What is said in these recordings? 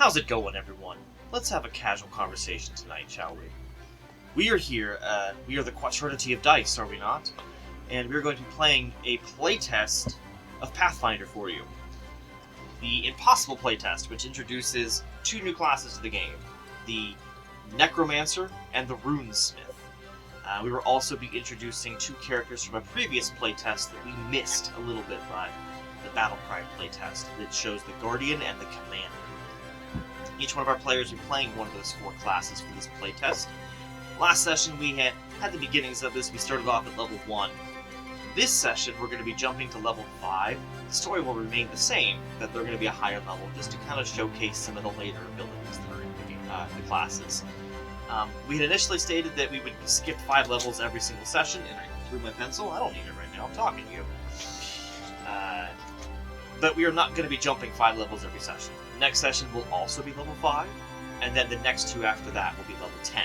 How's it going, everyone? Let's have a casual conversation tonight, shall we? We are here, we are the Quaternity of Dice, are we not? And we're going to be playing a playtest of Pathfinder for you. The Impossible playtest, which introduces two new classes to the game. The Necromancer and the Runesmith. We will also be introducing two characters from a previous playtest that we missed a little bit by the Battlecry playtest that shows the Guardian and the Commander. Each one of our players will be playing one of those four classes for this playtest. Last session we had the beginnings of this. We started off at level 1. This session we're going to be jumping to level 5. The story will remain the same, that they're going to be a higher level just to kind of showcase some of the later abilities that are in the classes. We had initially stated that we would skip 5 levels every single session, and I threw my pencil. I don't need it right now. I'm talking to you. But we are not going to be jumping 5 levels every session. The next session will also be level 5, and then the next 2 after that will be level 10.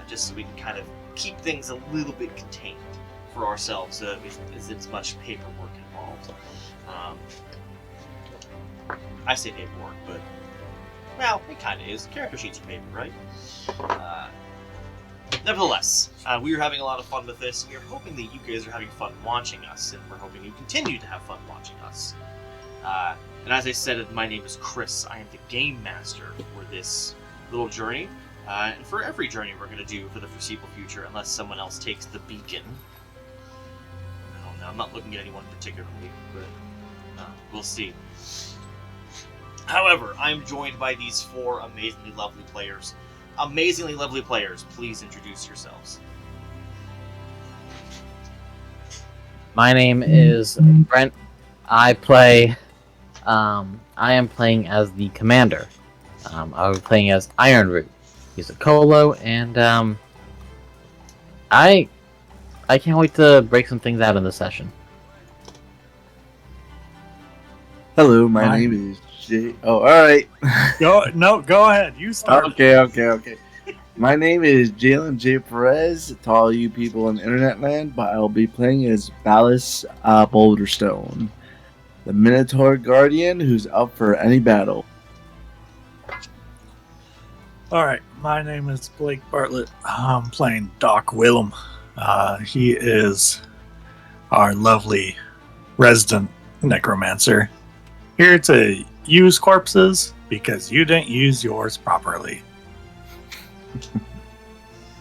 Just so we can kind of keep things a little bit contained for ourselves, as it's much paperwork involved. I say paperwork, but, well, it kind of is. Character sheets are paper, right? Nevertheless, we are having a lot of fun with this. We are hoping that you guys are having fun watching us, and we're hoping you continue to have fun watching us. And as I said, my name is Chris. I am the Game Master for this little journey, and for every journey we're going to do for the foreseeable future, unless someone else takes the beacon. I don't know, I'm not looking at anyone particularly, but we'll see. However, I'm joined by these 4 amazingly lovely players. Amazingly lovely players, please introduce yourselves. My name is Brent. I am playing as the Commander. I'm playing as Ironroot. He's a Colo, and I can't wait to break some things out in this session. Hello, my name is Jay. Oh, all right. Go ahead. You start. Okay. My name is Jalen J. Perez. To all you people in Internet Land, but I'll be playing as Ballas Boulderstone, the Minotaur Guardian who's up for any battle. All right. My name is Blake Bartlett. I'm playing Doc Willem. He is our lovely resident necromancer, here to use corpses because you didn't use yours properly.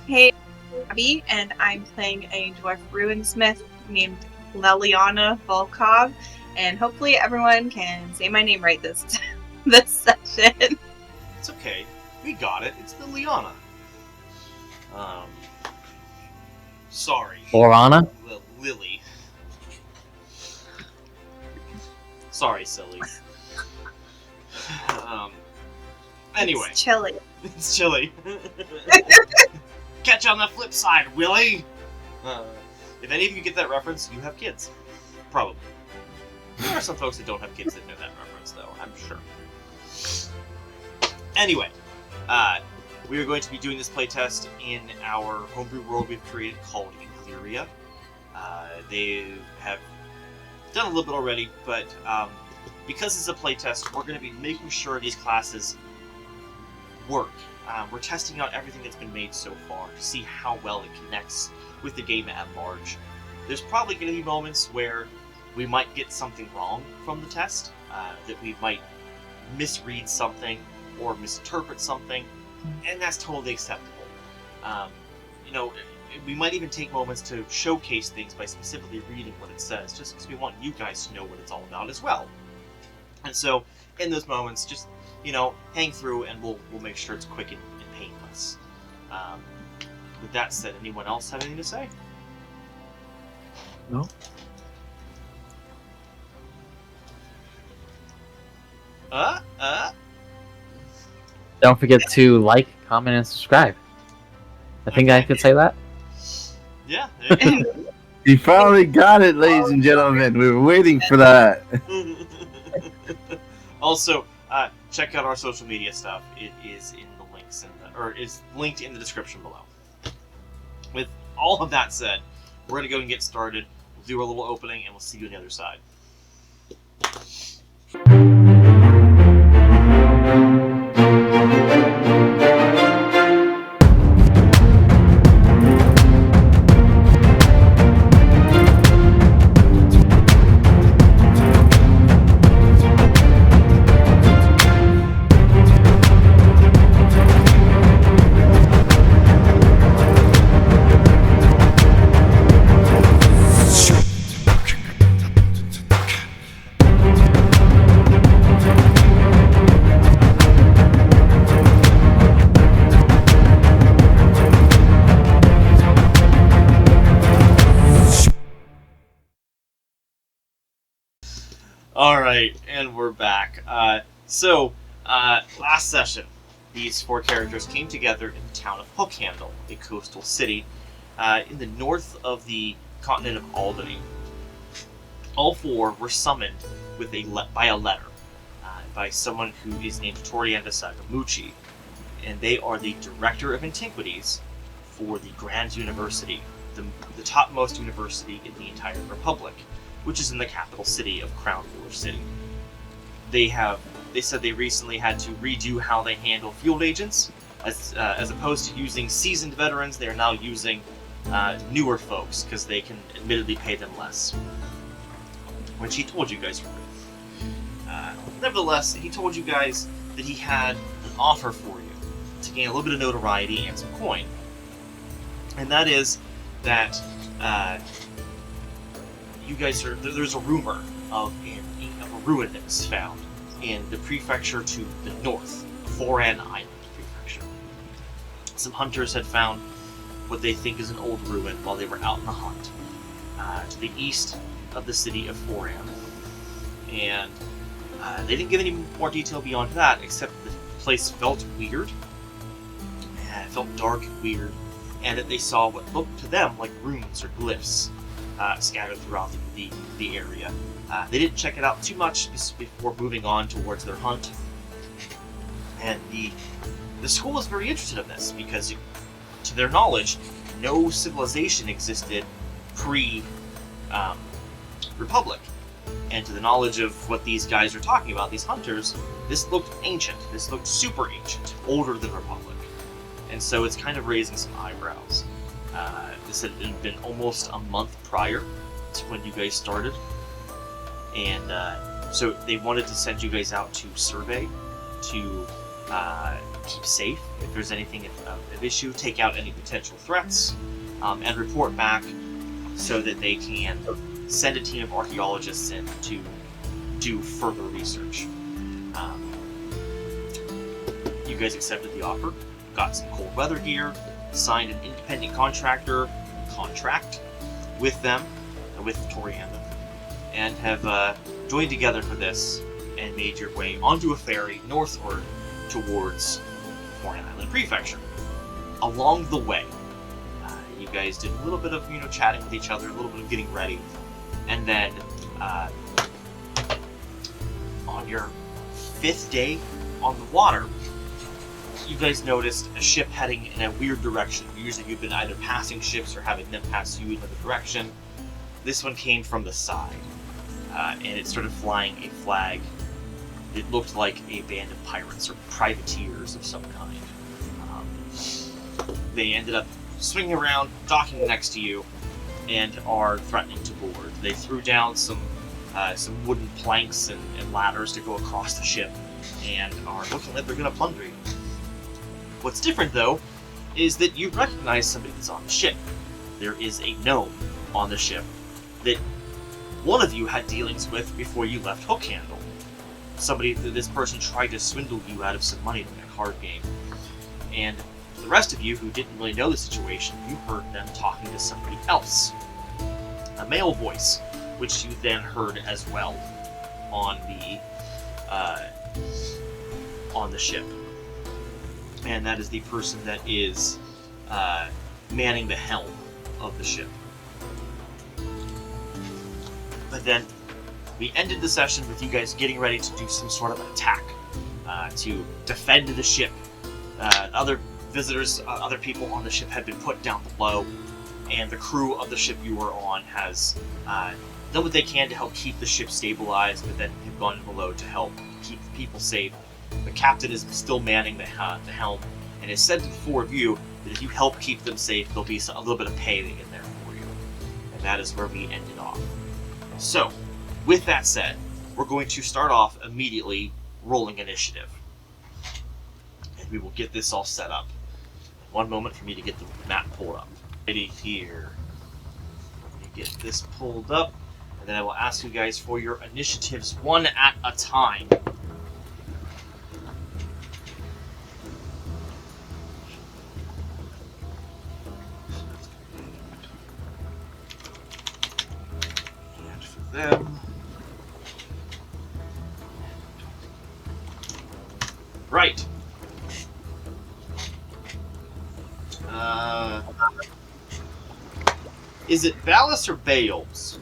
Hey, I'm Abby, and I'm playing a dwarf runesmith named Leliana Volkov, and hopefully everyone can say my name right this session. It's okay. We got it. It's the Liana. Sorry. Orana? Lily. Sorry, silly. Anyway. It's chilly. It's chilly. Catch you on the flip side, Willie! If any of you get that reference, you have kids. Probably. There are some folks that don't have kids that know that reference, though, I'm sure. Anyway, we are going to be doing this playtest in our homebrew world we've created called Inglyria. They have done a little bit already, but because it's a playtest, we're going to be making sure these classes work. We're testing out everything that's been made so far to see how well it connects with the game at large. There's probably going to be moments where we might get something wrong from the test, that we might misread something or misinterpret something, and that's totally acceptable. We might even take moments to showcase things by specifically reading what it says, just because we want you guys to know what it's all about as well. And so, in those moments, just hang through, and we'll make sure it's quick and painless. With that said, anyone else have anything to say? No. Don't forget to like, comment, and subscribe. I think I could say that. Yeah. You finally got it, ladies and gentlemen. We were waiting for that. Also, check out our social media stuff. It is in the links is linked in the description below. With all of that said, we're gonna go and get started. We'll do our little opening, and we'll see you on the other side. Alright, and we're back. Last session, these four characters came together in the town of Hookhandle, a coastal city in the north of the continent of Alderney. All four were summoned by a letter by someone who is named Torianda Sagamuchi, and they are the Director of Antiquities for the Grand University, the topmost university in the entire Republic, which is in the capital city of Crown Ruler City. They said they recently had to redo how they handle field agents. As opposed to using seasoned veterans, they are now using newer folks because they can admittedly pay them less. Which he told you guys. Nevertheless, he told you guys that he had an offer for you to gain a little bit of notoriety and some coin. And that is that you guys there's a rumor of a ruin that was found in the prefecture to the north, Foran Island prefecture. Some hunters had found what they think is an old ruin while they were out on the hunt to the east of the city of Foran. And they didn't give any more detail beyond that, except the place felt weird. It felt dark and weird, and that they saw what looked to them like runes or glyphs scattered throughout the area. They didn't check it out too much before moving on towards their hunt. And the school was very interested in this because, to their knowledge, no civilization existed pre-Republic. And to the knowledge of what these guys are talking about, these hunters, this looked ancient. This looked super ancient, older than Republic. And so it's kind of raising some eyebrows. This had been almost a month prior to when you guys started. And so they wanted to send you guys out to survey, to keep safe if there's anything of issue, take out any potential threats, and report back so that they can send a team of archaeologists in to do further research. You guys accepted the offer, got some cold weather gear, signed an independent contract with them, with Torianda, and have joined together for this and made your way onto a ferry northward towards Foreign Island Prefecture. Along the way, you guys did a little bit of chatting with each other, a little bit of getting ready, and then on your 5th day on the water, you guys noticed a ship heading in a weird direction. Usually you've been either passing ships or having them pass you in another direction. This one came from the side, and it started flying a flag. It looked like a band of pirates or privateers of some kind. They ended up swinging around, docking next to you, and are threatening to board. They threw down some wooden planks and ladders to go across the ship, and are looking like they're going to plunder you. What's different, though, is that you recognize somebody that's on the ship. There is a gnome on the ship that one of you had dealings with before you left Hookhandle. This person tried to swindle you out of some money in a card game. And the rest of you who didn't really know the situation, you heard them talking to somebody else. A male voice, which you then heard as well on the ship. And that is the person that is manning the helm of the ship. But then we ended the session with you guys getting ready to do some sort of an attack to defend the ship. Other visitors, other people on the ship had been put down below, and the crew of the ship you were on has done what they can to help keep the ship stabilized, but then have gone below to help keep the people safe. The captain is still manning the helm, and has said to the four of you that if you help keep them safe, there'll be a little bit of pay in there for you. And that is where we ended off. So, with that said, we're going to start off immediately rolling initiative. And we will get this all set up. One moment for me to get the map pulled up. Ready here. Let me get this pulled up, and then I will ask you guys for your initiatives one at a time. And for them, Right. Is it Valis or Bales?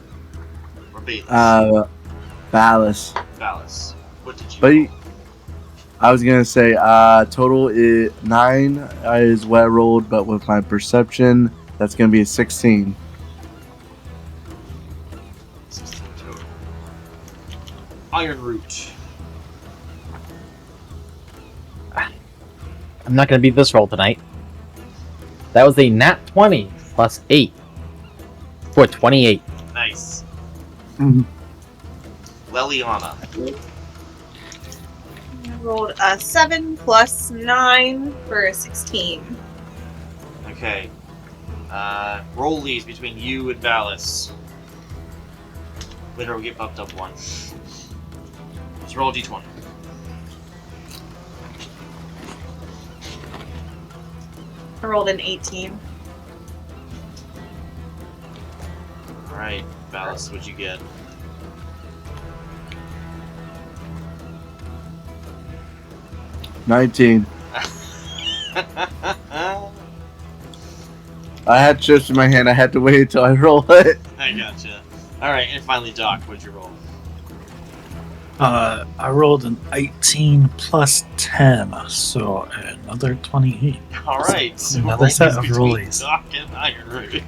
Or Balis? Valis. Valis. What did you But roll? I was gonna say, total is 9 is what I rolled, but with my perception, that's gonna be a 16. 16 total. Iron Root. I'm not gonna beat this roll tonight. That was a nat 20 plus 8 for 28. Nice. Mhm. Leliana. I rolled a 7 plus 9 for a 16. Okay. Roll these between you and Valis. Winner will get bumped up 1. Just roll a d20. I rolled an 18. Alright, Valis, what'd you get? $19. I had chips in my hand. I had to wait until I roll it. I gotcha. Alright, and finally, Doc, what'd you roll? I rolled an 18 plus 10, so another 28. Alright, so Another roll set these of between rollies. Doc and Iron Root.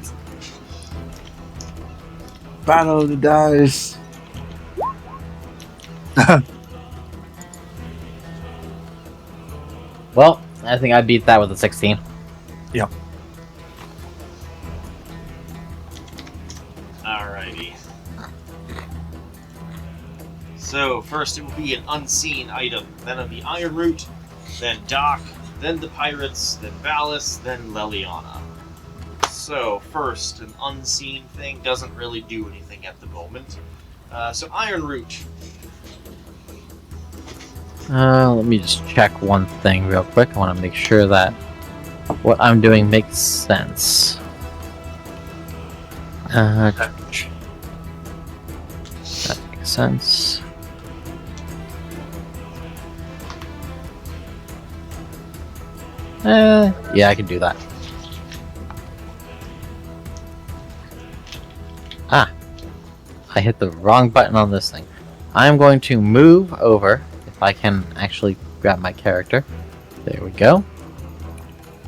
Battle of the dice. Well, I think I beat that with a 16. Yep. Alrighty. So, first it will be an unseen item, then it'll be Iron Root, then Doc, then the Pirates, then Valis, then Leliana. So, first, an unseen thing doesn't really do anything at the moment. So, Iron Root. Let me just check one thing real quick. I want to make sure that what I'm doing makes sense. That makes sense. Yeah, I can do that. Ah, I hit the wrong button on this thing. I'm going to move over, if I can actually grab my character. There we go.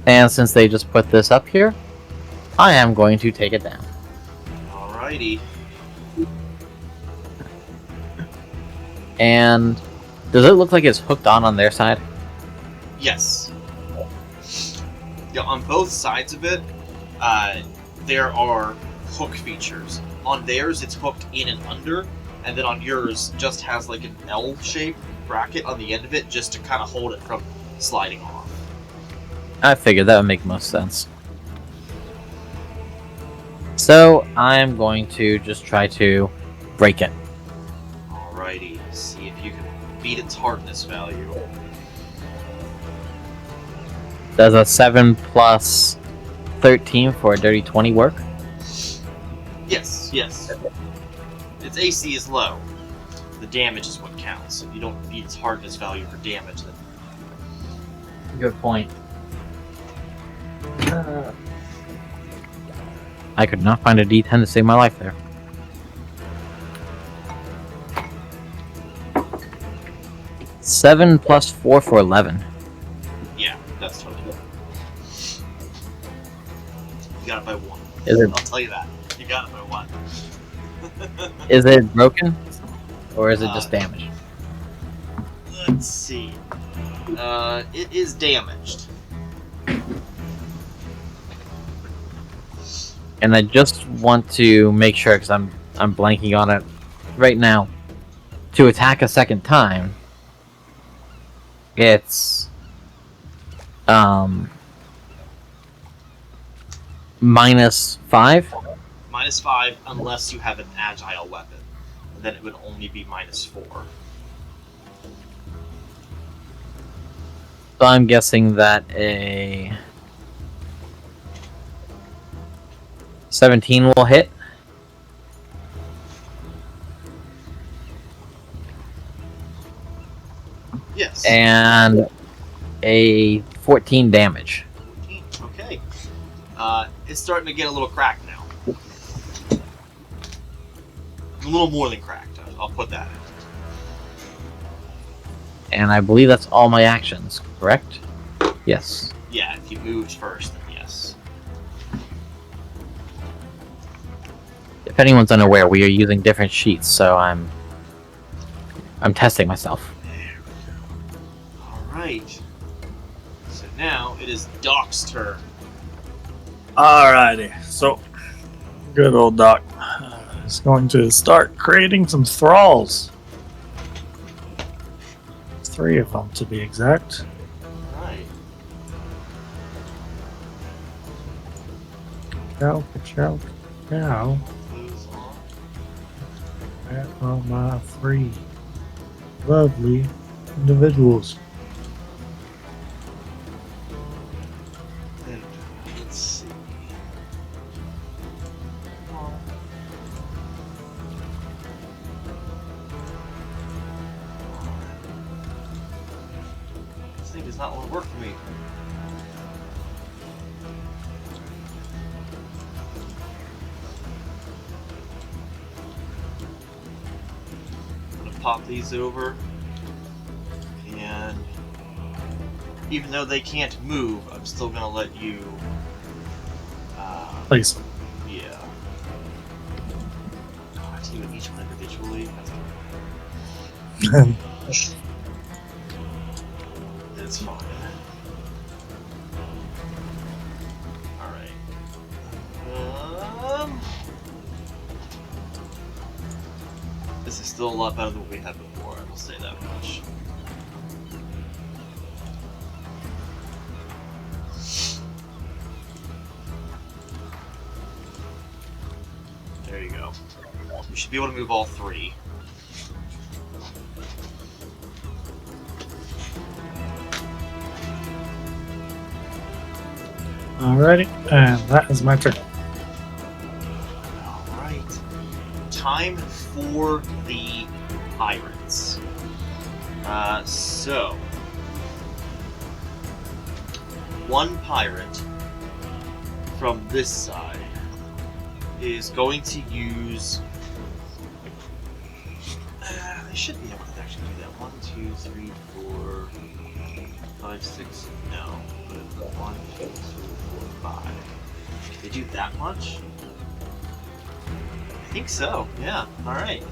And since they just put this up here, I am going to take it down. Alrighty. And does it look like it's hooked on their side? Yes. Yeah, on both sides of it, there are hook features. On theirs, it's hooked in and under, and then on yours, just has like an L-shaped bracket on the end of it, just to kind of hold it from sliding off. I figured that would make most sense. So I'm going to just try to break it. Alrighty, see if you can beat its hardness value. Does a 7 plus 13 for a dirty 20 work? Yes, yes. Its AC is low. The damage is what counts. If you don't beat its hardness value for damage, then Good point. I could not find a D10 to save my life there. Seven plus 4 for 11. yeah, that's totally good. You got it by 1. Is it I'll tell you that. You got it by 1. is it broken, or is it just damaged? Let's see. It is damaged. And I just want to make sure, because I'm blanking on it right now. To attack a second time, it's -5. -5 unless you have an agile weapon. And then it would only be -4. So I'm guessing that a 17 will hit. Yes. And a 14 damage. 14. Okay. It's starting to get a little cracked now. A little more than cracked. I'll put that in. And I believe that's all my actions, correct? Yes. Yeah, if you moved first, then yes. If anyone's unaware, we are using different sheets, so I'm testing myself. There we go. Alright. So now it is Doc's turn. Alrighty, so good old Doc is going to start creating some thralls. 3 of them to be exact. Alright. Cow, cow, cow. Blues on. That are my 3 lovely individuals. And let's see. This thing does not want to work for me. I'm gonna pop these over, and even though they can't move, I'm still gonna let you. Please. Yeah. God, to even each one individually. That's fine. Alright. This is still a lot better than what we had before, I will say that much. There you go. You should be able to move all 3. Alrighty, and that is my turn. Alright. Time for the pirates. So. One pirate from this side is going to use. They should be able to actually do that. 1, 2, 3, 4, 5, 6. No. But 1, 2, 3, 4, 5. They do that much? I think so. Yeah. All right.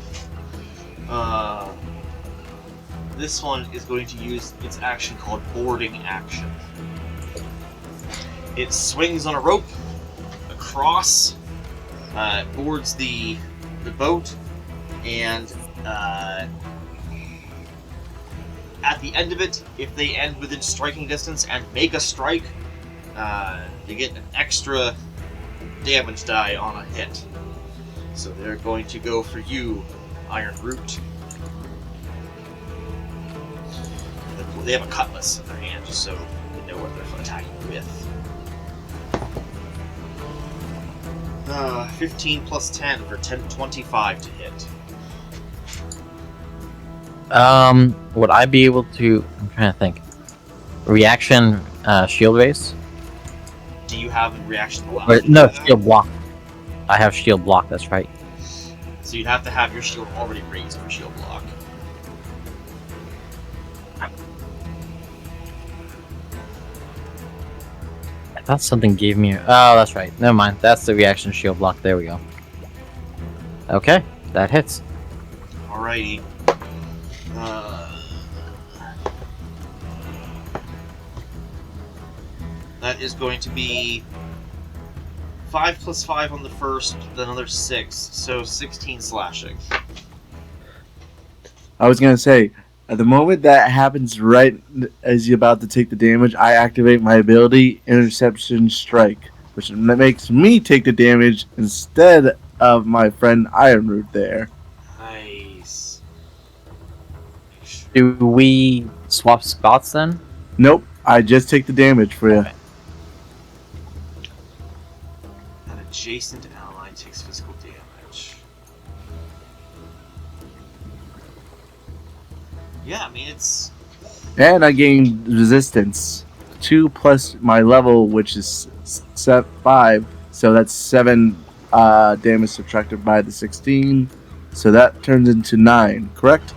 This one is going to use its action called boarding action. It swings on a rope across, boards the boat, and at the end of it, if they end within striking distance and make a strike, they get an extra damage die on a hit. So they're going to go for you, Iron Root. They have a cutlass in their hand, just so they know what they're attacking with. 15 plus 10 for 25 to hit. Would I be able to? I'm trying to think. Reaction, shield raise. Do you have a reaction to allow? Or, no, shield block. I have shield block. That's right. So you'd have to have your shield already raised for shield block. I thought something gave me. Oh, that's right. Never mind. That's the reaction shield block. There we go. Okay, that hits. Alrighty. That is going to be 5 plus 5 on the first, then another 6, so 16 slashing. I was gonna say, at the moment that happens right as you're about to take the damage, I activate my ability, Interception Strike, which makes me take the damage instead of my friend Ironroot there. Nice. Do we swap spots then? Nope, I just take the damage for you. Okay. An adjacent ally takes physical damage. Yeah, I mean, it's And I gain resistance. 2 plus my level, which is 5. So that's 7 damage subtracted by the 16. So that turns into 9, correct?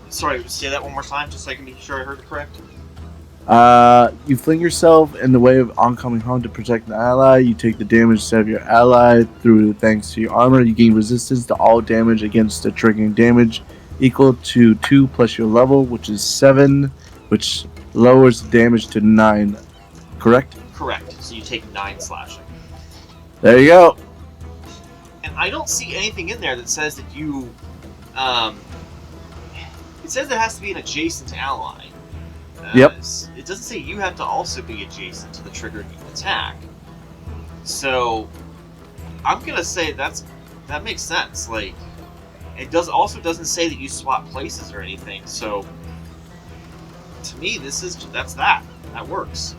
Sorry, say that one more time, just so I can be sure I heard it correct. You fling yourself in the way of oncoming harm to protect an ally. You take the damage instead of your ally through thanks to your armor. You gain resistance to all damage against the triggering damage equal to 2 plus your level, which is 7, which lowers the damage to 9. Correct? Correct. So you take 9 slashing. There you go. And I don't see anything in there that says that you. It says there has to be an adjacent ally. Yep. It doesn't say you have to also be adjacent to the triggered attack. So, I'm gonna say that makes sense. Like, it doesn't say that you swap places or anything. So, to me, that works.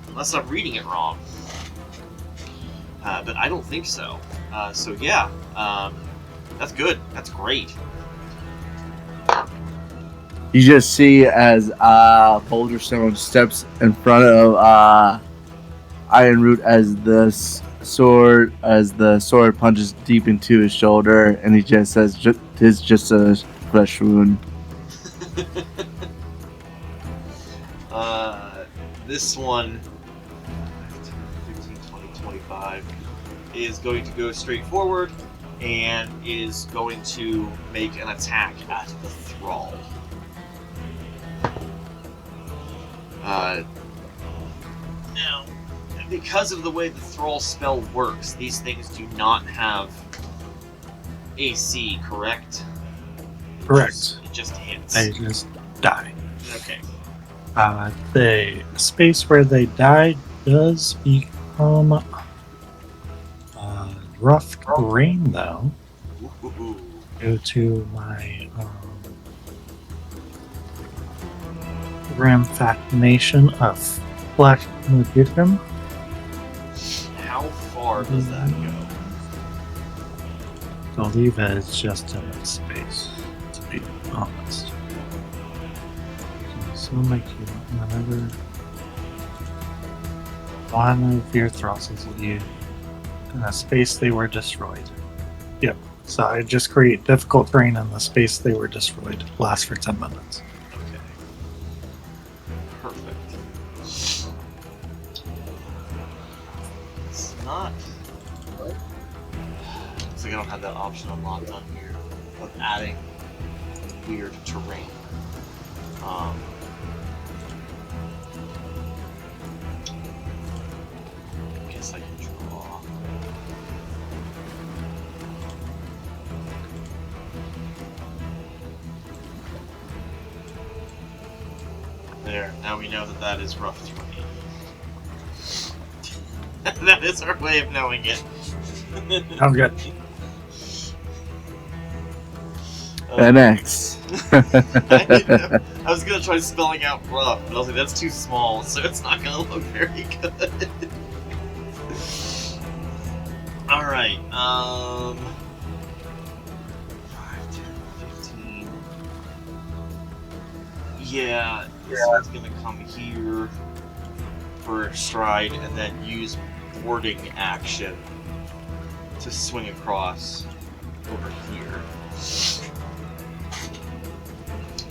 Unless I'm reading it wrong. But I don't think so. So yeah, that's good. That's great. You just see as Boulderstone steps in front of Ironroot as the sword punches deep into his shoulder, and he just says, "It's just a flesh wound." This one, 15, 20, 25, is going to go straight forward and is going to make an attack at the thrall. Now, because of the way the thrall spell works, these things do not have AC, correct? Correct. It just hits. They just die. Okay. The space where they die does become rough terrain, though, Ooh. due to my ramification of Black Mugidum. How far does that go? I believe it's just in that space, to be honest. So make you whenever one of your thralls is you in a space they were destroyed. Yep. So I just create difficult terrain in the space they were destroyed. Lasts for 10 minutes. Okay. Perfect. It's not. Looks like I don't have that option unlocked on here of adding weird terrain. Guess I can draw. There, now we know that is rough terrain. That is our way of knowing it. I'm good. NX. I was gonna try spelling out rough, but I was like, that's too small, so it's not gonna look very good. Alright, 5, 10, 15. Yeah, this one's gonna come here for a stride and then use boarding action to swing across over here.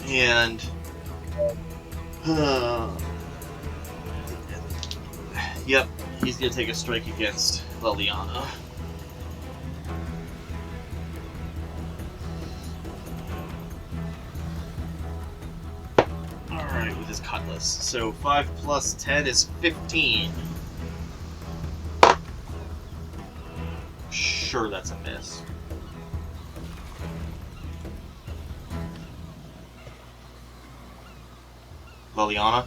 And yep, he's gonna take a strike against Liliana. Alright, with his cutlass. So 5 plus 10 is 15. Sure, that's a miss. Liliana?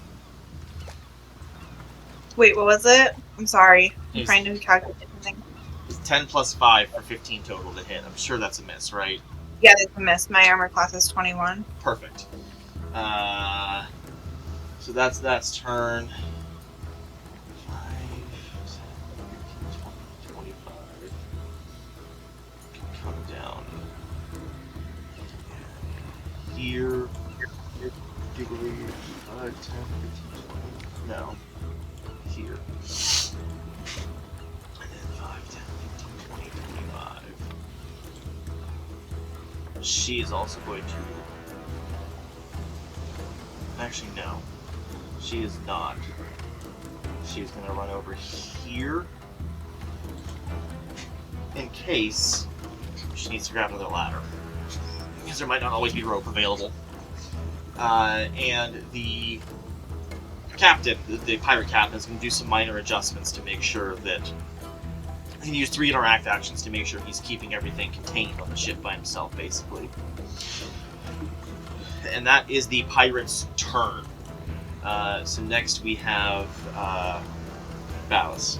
Wait, what was it? I'm sorry. I'm Yes. trying to calculate something. It's 10 plus 5 for 15 total to hit. I'm sure that's a miss, right? Yeah, that's a miss. My armor class is 21. Perfect. So that's turn. 5, 10, 15, 20, 25. Come down here. believe. 5, 10, 15, 20. No. Here. And then 5, 10, 15, 20, 25. She is also going to... Actually, no. She is not. She's going to run over here. In case she needs to grab another ladder. Because there might not always be rope available. And the captain, the pirate captain, is going to do some minor adjustments to make sure that he can use 3 interact actions to make sure he's keeping everything contained on the ship by himself, basically. And that is the pirate's turn. So next we have Valis.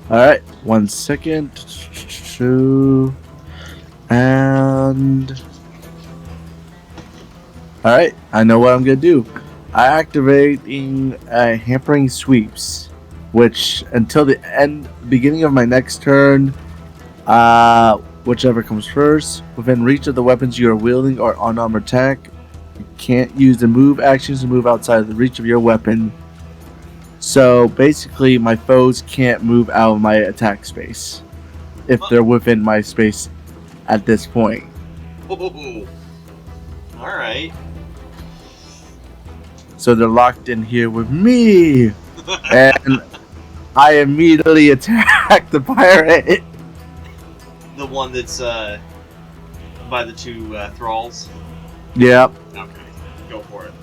Alright, 1 second. 2. And. Alright, I know what I'm gonna do. I'm activating hampering sweeps, which until the beginning of my next turn, whichever comes first, within reach of the weapons you are wielding or unarmored attack, you can't use the move actions to move outside of the reach of your weapon. So basically, my foes can't move out of my attack space if they're within my space at this point. Oh, alright. So they're locked in here with me, and I immediately attack the pirate. The one that's by the 2 thralls? Yep. Okay, go for it.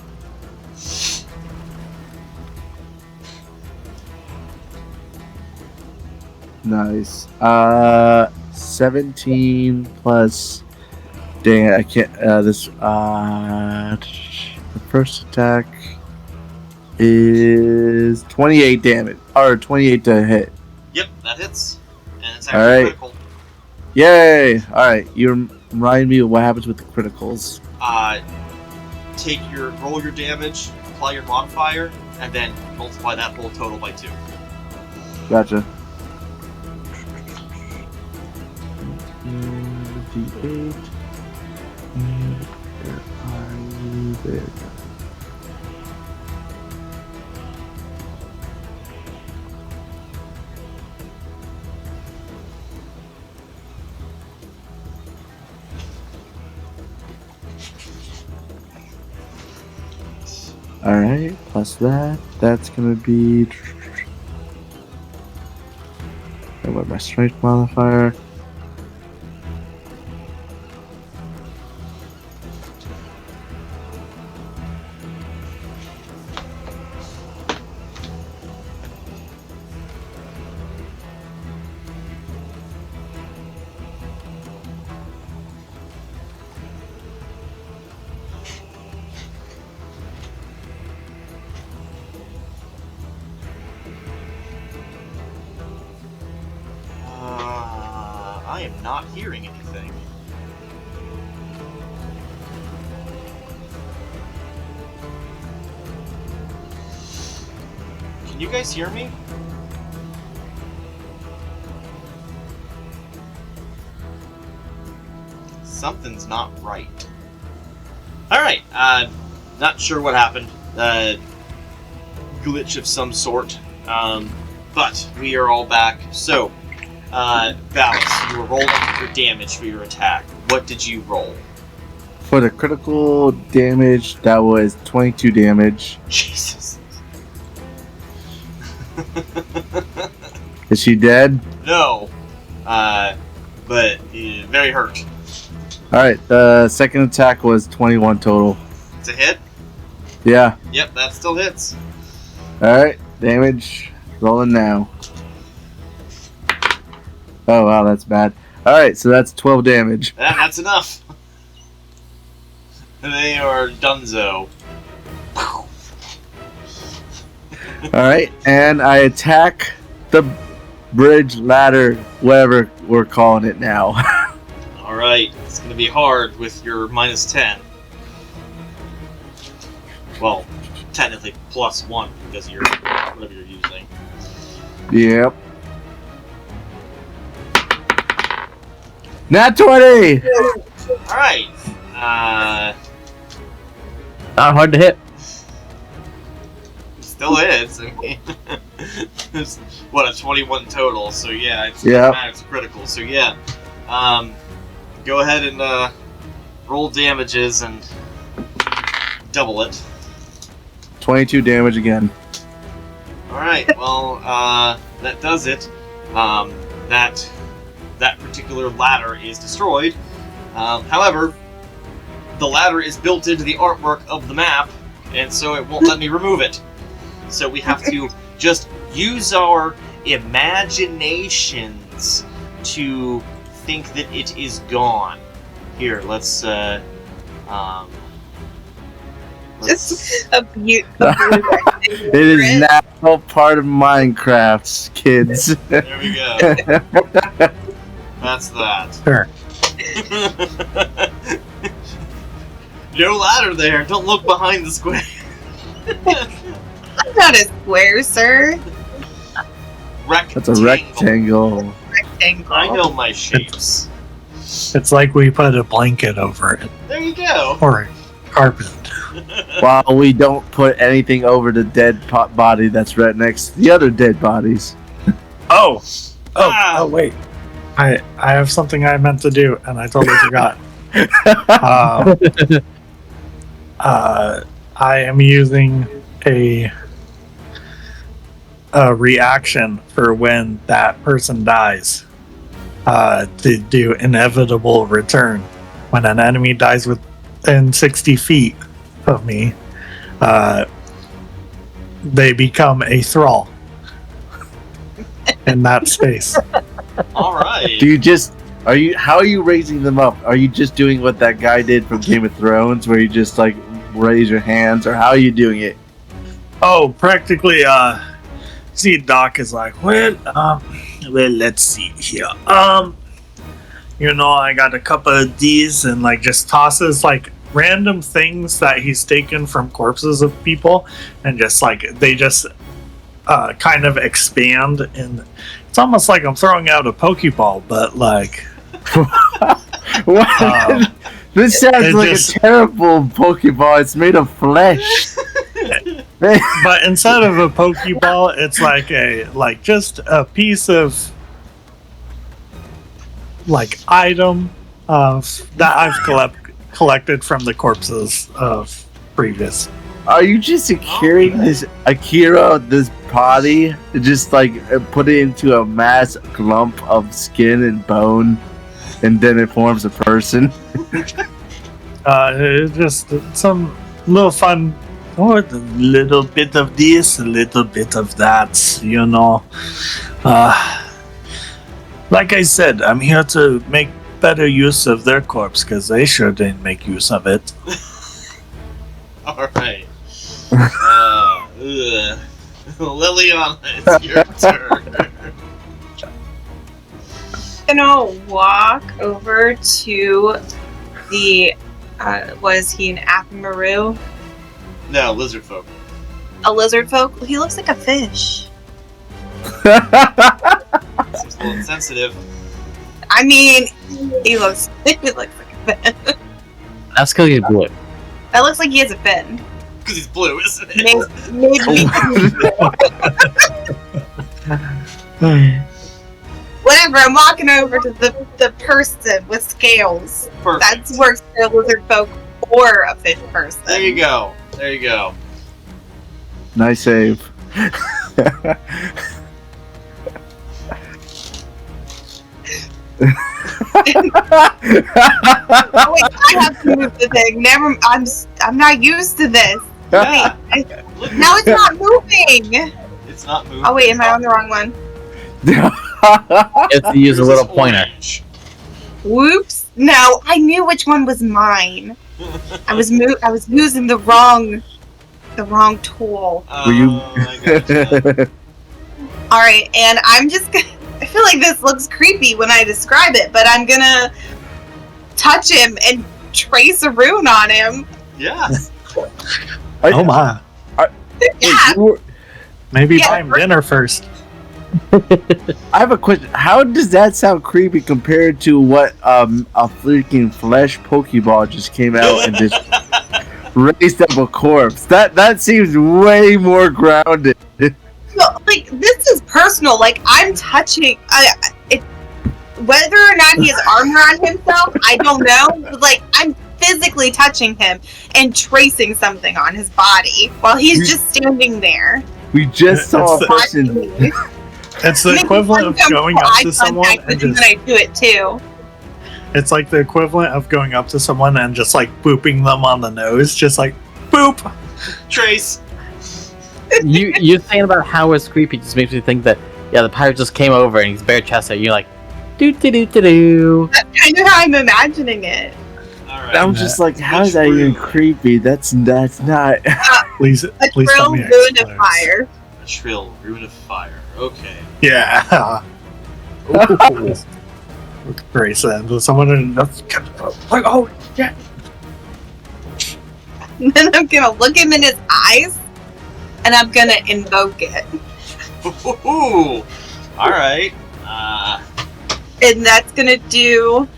Nice. 17 plus. Dang it, I can't. The first attack is 28 damage, or 28 to hit. Yep, that hits. And it's All actually right. critical. Yay! Alright, you remind me of what happens with the criticals. Roll your damage, apply your modifier, and then multiply that whole total by 2. Gotcha. D8. And where are you? There you go. Alright, plus that's gonna be. And what my strength modifier? I am not hearing anything. Can you guys hear me? Something's not right. Alright, not sure what happened. Glitch of some sort. But we are all back. So, Valis, you were rolling your damage for your attack. What did you roll? For the critical damage, that was 22 damage. Jesus. Is she dead? No. But very hurt. Alright, the second attack was 21 total. It's a hit? Yeah. Yep, that still hits. Alright, damage. Rolling now. Oh wow, that's bad. Alright, so that's 12 damage. That's enough. They are donezo. Alright, and I attack the bridge ladder, whatever we're calling it now. Alright, it's gonna be hard with your minus 10. Well, technically plus 1 because of your whatever you're using. Yep. Nat 20! Alright, Not hard to hit. Still is. I mean, it's, what, a 21 total? So yeah, it's it's critical. So yeah, go ahead and roll damages and double it. 22 damage again. All right. Well, that does it. That particular ladder is destroyed. However, the ladder is built into the artwork of the map, and so it won't let me remove it. So we have to just use our imaginations to think that it is gone. Here, let's Just a beaut. It is now part of Minecraft, kids. There we go. That's that. Sure. No ladder there. Don't look behind the square. That's not a square, sir. That's a rectangle. Rectangle. I know my shapes. It's like we put a blanket over it. There you go. Or a carpet. While we don't put anything over the dead body that's right next to the other dead bodies. Oh, wait. I have something I meant to do, and I totally forgot. I am using a reaction for when that person dies to do inevitable return. When an enemy dies within 60 feet of me, they become a thrall in that space. All right. How are you raising them up? Are you just doing what that guy did from Game of Thrones, where you just like raise your hands, or how are you doing it? Oh, practically, see, Doc is like, well, let's see here. I got a couple of these, and like just tosses like random things that he's taken from corpses of people, and just like they just kind of expand, and it's almost like I'm throwing out a Pokeball, but like what? This sounds like a terrible Pokeball. It's made of flesh. But instead of a Pokeball, it's like just a piece of like item that I've collected from the corpses of previous. Are you just securing this body, just like put it into a mass clump of skin and bone, and then it forms a person? It's just some little fun. Oh, a little bit of this, a little bit of that, Like I said, I'm here to make better use of their corpse, because they sure didn't make use of it. Alright. Liliana, it's your turn. I'm gonna walk over to the, was he an Apamaru? No, lizard folk. A lizard folk? He looks like a fish. Seems a little insensitive. I mean, he looks like a fin. That's because he's blue. That looks like he has a fin. Because he's blue, isn't it? Maybe. Whatever, I'm walking over to the person with scales. Perfect. That works for a lizard folk or a fish person. There you go. There you go. Nice save. Oh wait, I have to move the thing. I'm not used to this. Wait, now it's not moving. It's not moving. Oh wait, am I on the wrong one? You have to use a little pointer. Whoops! No, I knew which one was mine. I was using the wrong tool. Were you? I gotcha. All right, and I'm just gonna. I feel like this looks creepy when I describe it, but I'm gonna touch him and trace a rune on him. Yes. Oh my. Yeah. Maybe buy him dinner first. I have a question. How does that sound creepy compared to what a freaking flesh Pokeball just came out and just raised up a corpse? That seems way more grounded. No, like this is personal. Like I'm touching. Whether or not he has armor on himself, I don't know. But, like I'm physically touching him and tracing something on his body while he's just standing there. We just saw a person. It's the equivalent of going up to someone and just. I do it too. It's like the equivalent of going up to someone and just like booping them on the nose, just like boop. Trace. You saying about how it's creepy just makes me think that the pirate just came over and he's bare chested. You're like, doo doo doo doo doo. That's kind of how I'm imagining it. All right. I'm just like, how is that even creepy? That's not. Please A tell trill me ruin of explains. fire. A shrill rune of fire. Okay. Yeah. Grace and someone in like, oh yeah. And then I'm gonna look him in his eyes, and I'm gonna invoke it. Ooh. All right. And that's gonna do.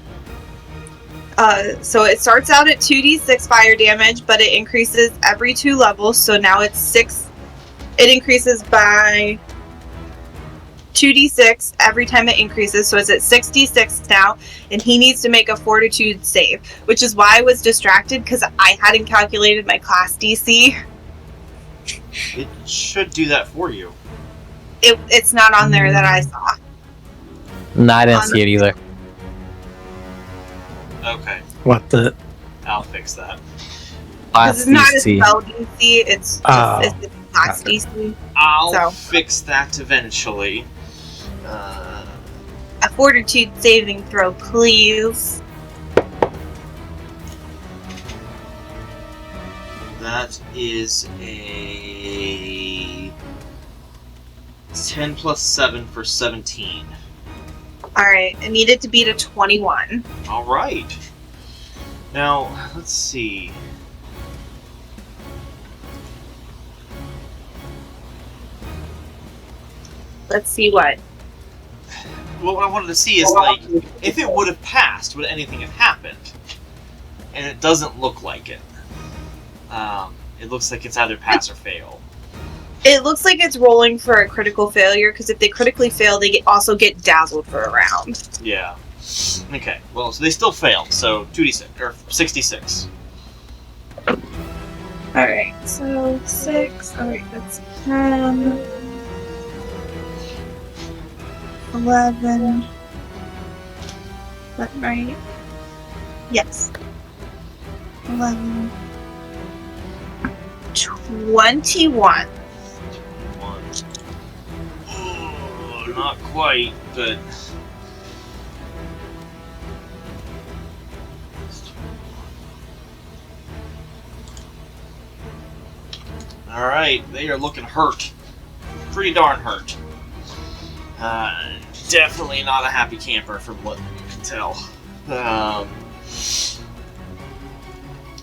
So it starts out at 2d6 fire damage, but it increases every 2 levels. So now it's 6. It increases by 2d6 every time it increases. So it's at 6d6 now, and he needs to make a fortitude save, which is why I was distracted because I hadn't calculated my class DC. It should do that for you. It's not on there that I saw. No, I didn't see it either. Okay. What the? I'll fix that. Because it's not a DC. spell DC, it's just it's a class DC. I'll So. fix that eventually. A fortitude saving throw, please. That is a 10 plus 7 for 17. Alright, I need it to beat a 21. All right. Now, let's see. Let's see what. What I wanted to see is, like, if it would have passed, would anything have happened? And it doesn't look like it. It looks like it's either pass or fail. It looks like it's rolling for a critical failure, because if they critically fail, they also get dazzled for a round. Yeah. Okay, well, so they still failed, so 2d6, or 66. Alright, so 6. Alright, that's 10. 11. Is that right? Yes. 11. 21. Oh, not quite, but... Alright, they are looking hurt. Pretty darn hurt. Definitely not a happy camper from what you can tell.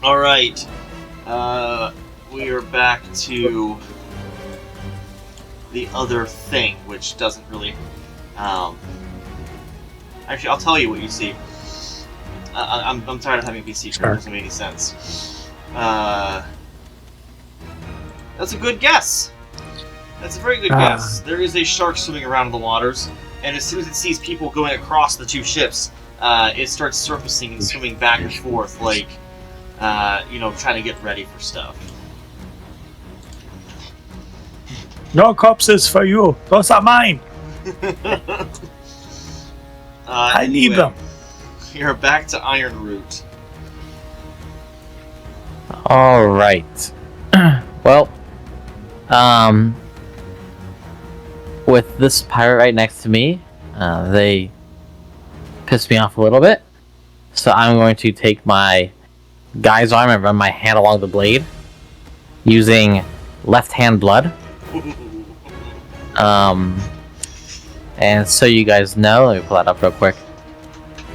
Alright. We are back to the other thing, which doesn't really... Actually, I'll tell you what you see. I'm tired of having it be secret. It doesn't make any sense. That's a good guess. That's a very good guess. There is a shark swimming around in the waters, and as soon as it sees people going across the 2 ships, it starts surfacing and swimming back and forth, like, trying to get ready for stuff. No corpses for you. Those are mine. I need them. You're back to Iron Root. Alright. Well, with this pirate right next to me, they pissed me off a little bit. So I'm going to take my guy's arm and run my hand along the blade, using left hand blood. And so you guys know, let me pull that up real quick.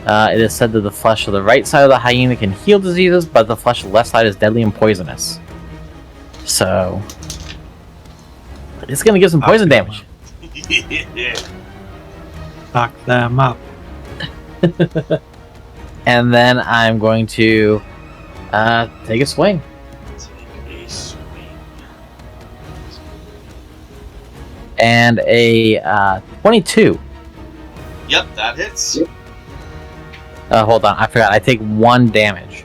It is said that the flesh of the right side of the hyena can heal diseases, but the flesh of the left side is deadly and poisonous. So it's gonna give some poison damage. Knock them up. And then I'm going to take a swing. Take a swing. And a 22. Yep, that hits. Hold on, I forgot. I take 1 damage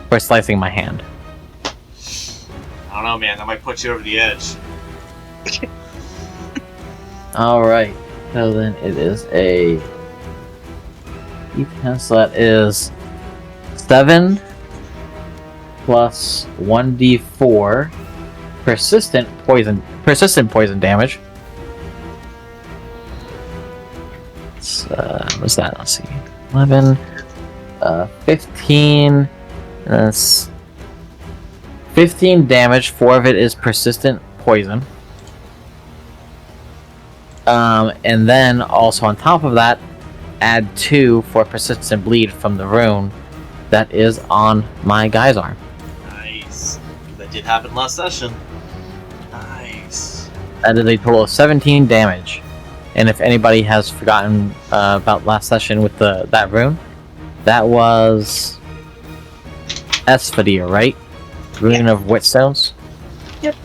for slicing my hand. I don't know, man. That might put you over the edge. Alright, so then it is a D10, so that is 7 plus 1d4 persistent poison damage. What's that? Let's see. 11, 15, and that's 15 damage. 4 of it is persistent poison. And then also on top of that, add 2 for persistent bleed from the rune that is on my guy's arm. Nice. That did happen last session. Nice. That is a total of 17 damage. And if anybody has forgotten about last session with that rune, that was Asphodel, right? Rune of Whetstones? Yep.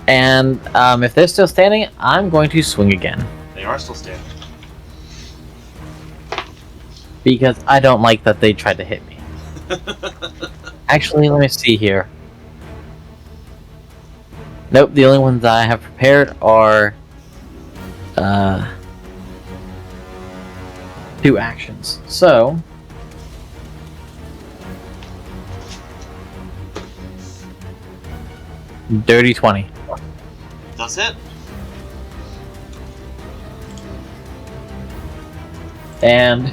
And if they're still standing, I'm going to swing again. They are still standing. Because I don't like that they tried to hit me. Actually, let me see here. Nope, the only ones that I have prepared are 2 actions. So dirty 20. Does it? And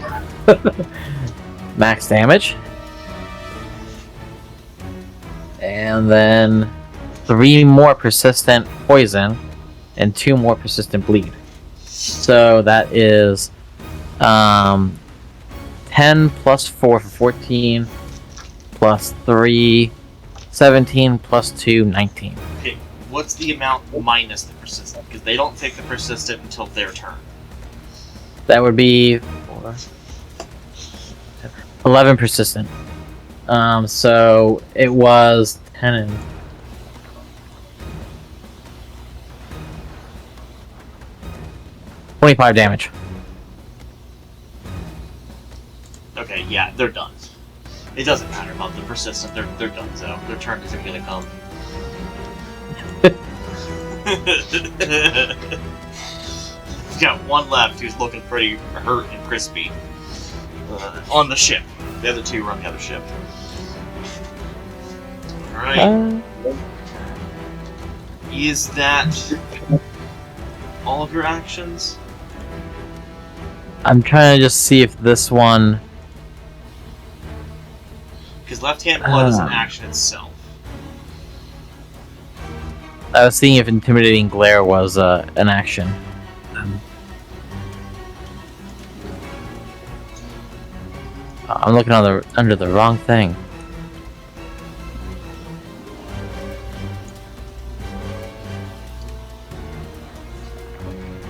max damage. And then 3 more persistent poison and 2 more persistent bleed. So that is 10 plus 4 for 14 plus 3 17 plus 2 19. Okay, what's the amount minus the persistent? Because they don't take the persistent until their turn. That would be 11 persistent. So it was 10 and 25 damage. Okay, yeah, they're done. It doesn't matter about the persistent, they're done, so their turn isn't gonna come. He's got one left who's looking pretty hurt and crispy. On the ship. The other 2 are on the other ship. Alright. Is that all of your actions? I'm trying to just see if this one. Because Left Hand Blood is an action itself. I was seeing if Intimidating Glare was an action. I'm looking under the wrong thing.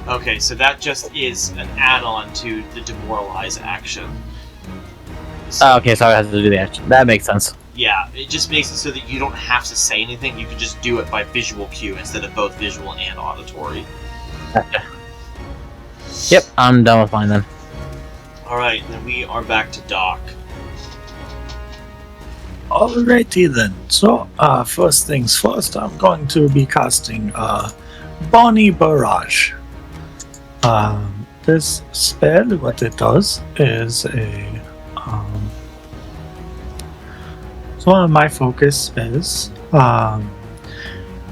Okay, so that just is an add-on to the Demoralize action. Oh, okay, so I have to do the action. That makes sense. Yeah, it just makes it so that you don't have to say anything. You can just do it by visual cue instead of both visual and auditory. Gotcha. Yep, I'm done with mine then. Alright, then we are back to Doc. Alrighty then. So, first things first, I'm going to be casting Bonnie Barrage. This spell, what it does is it's one of my focus spells.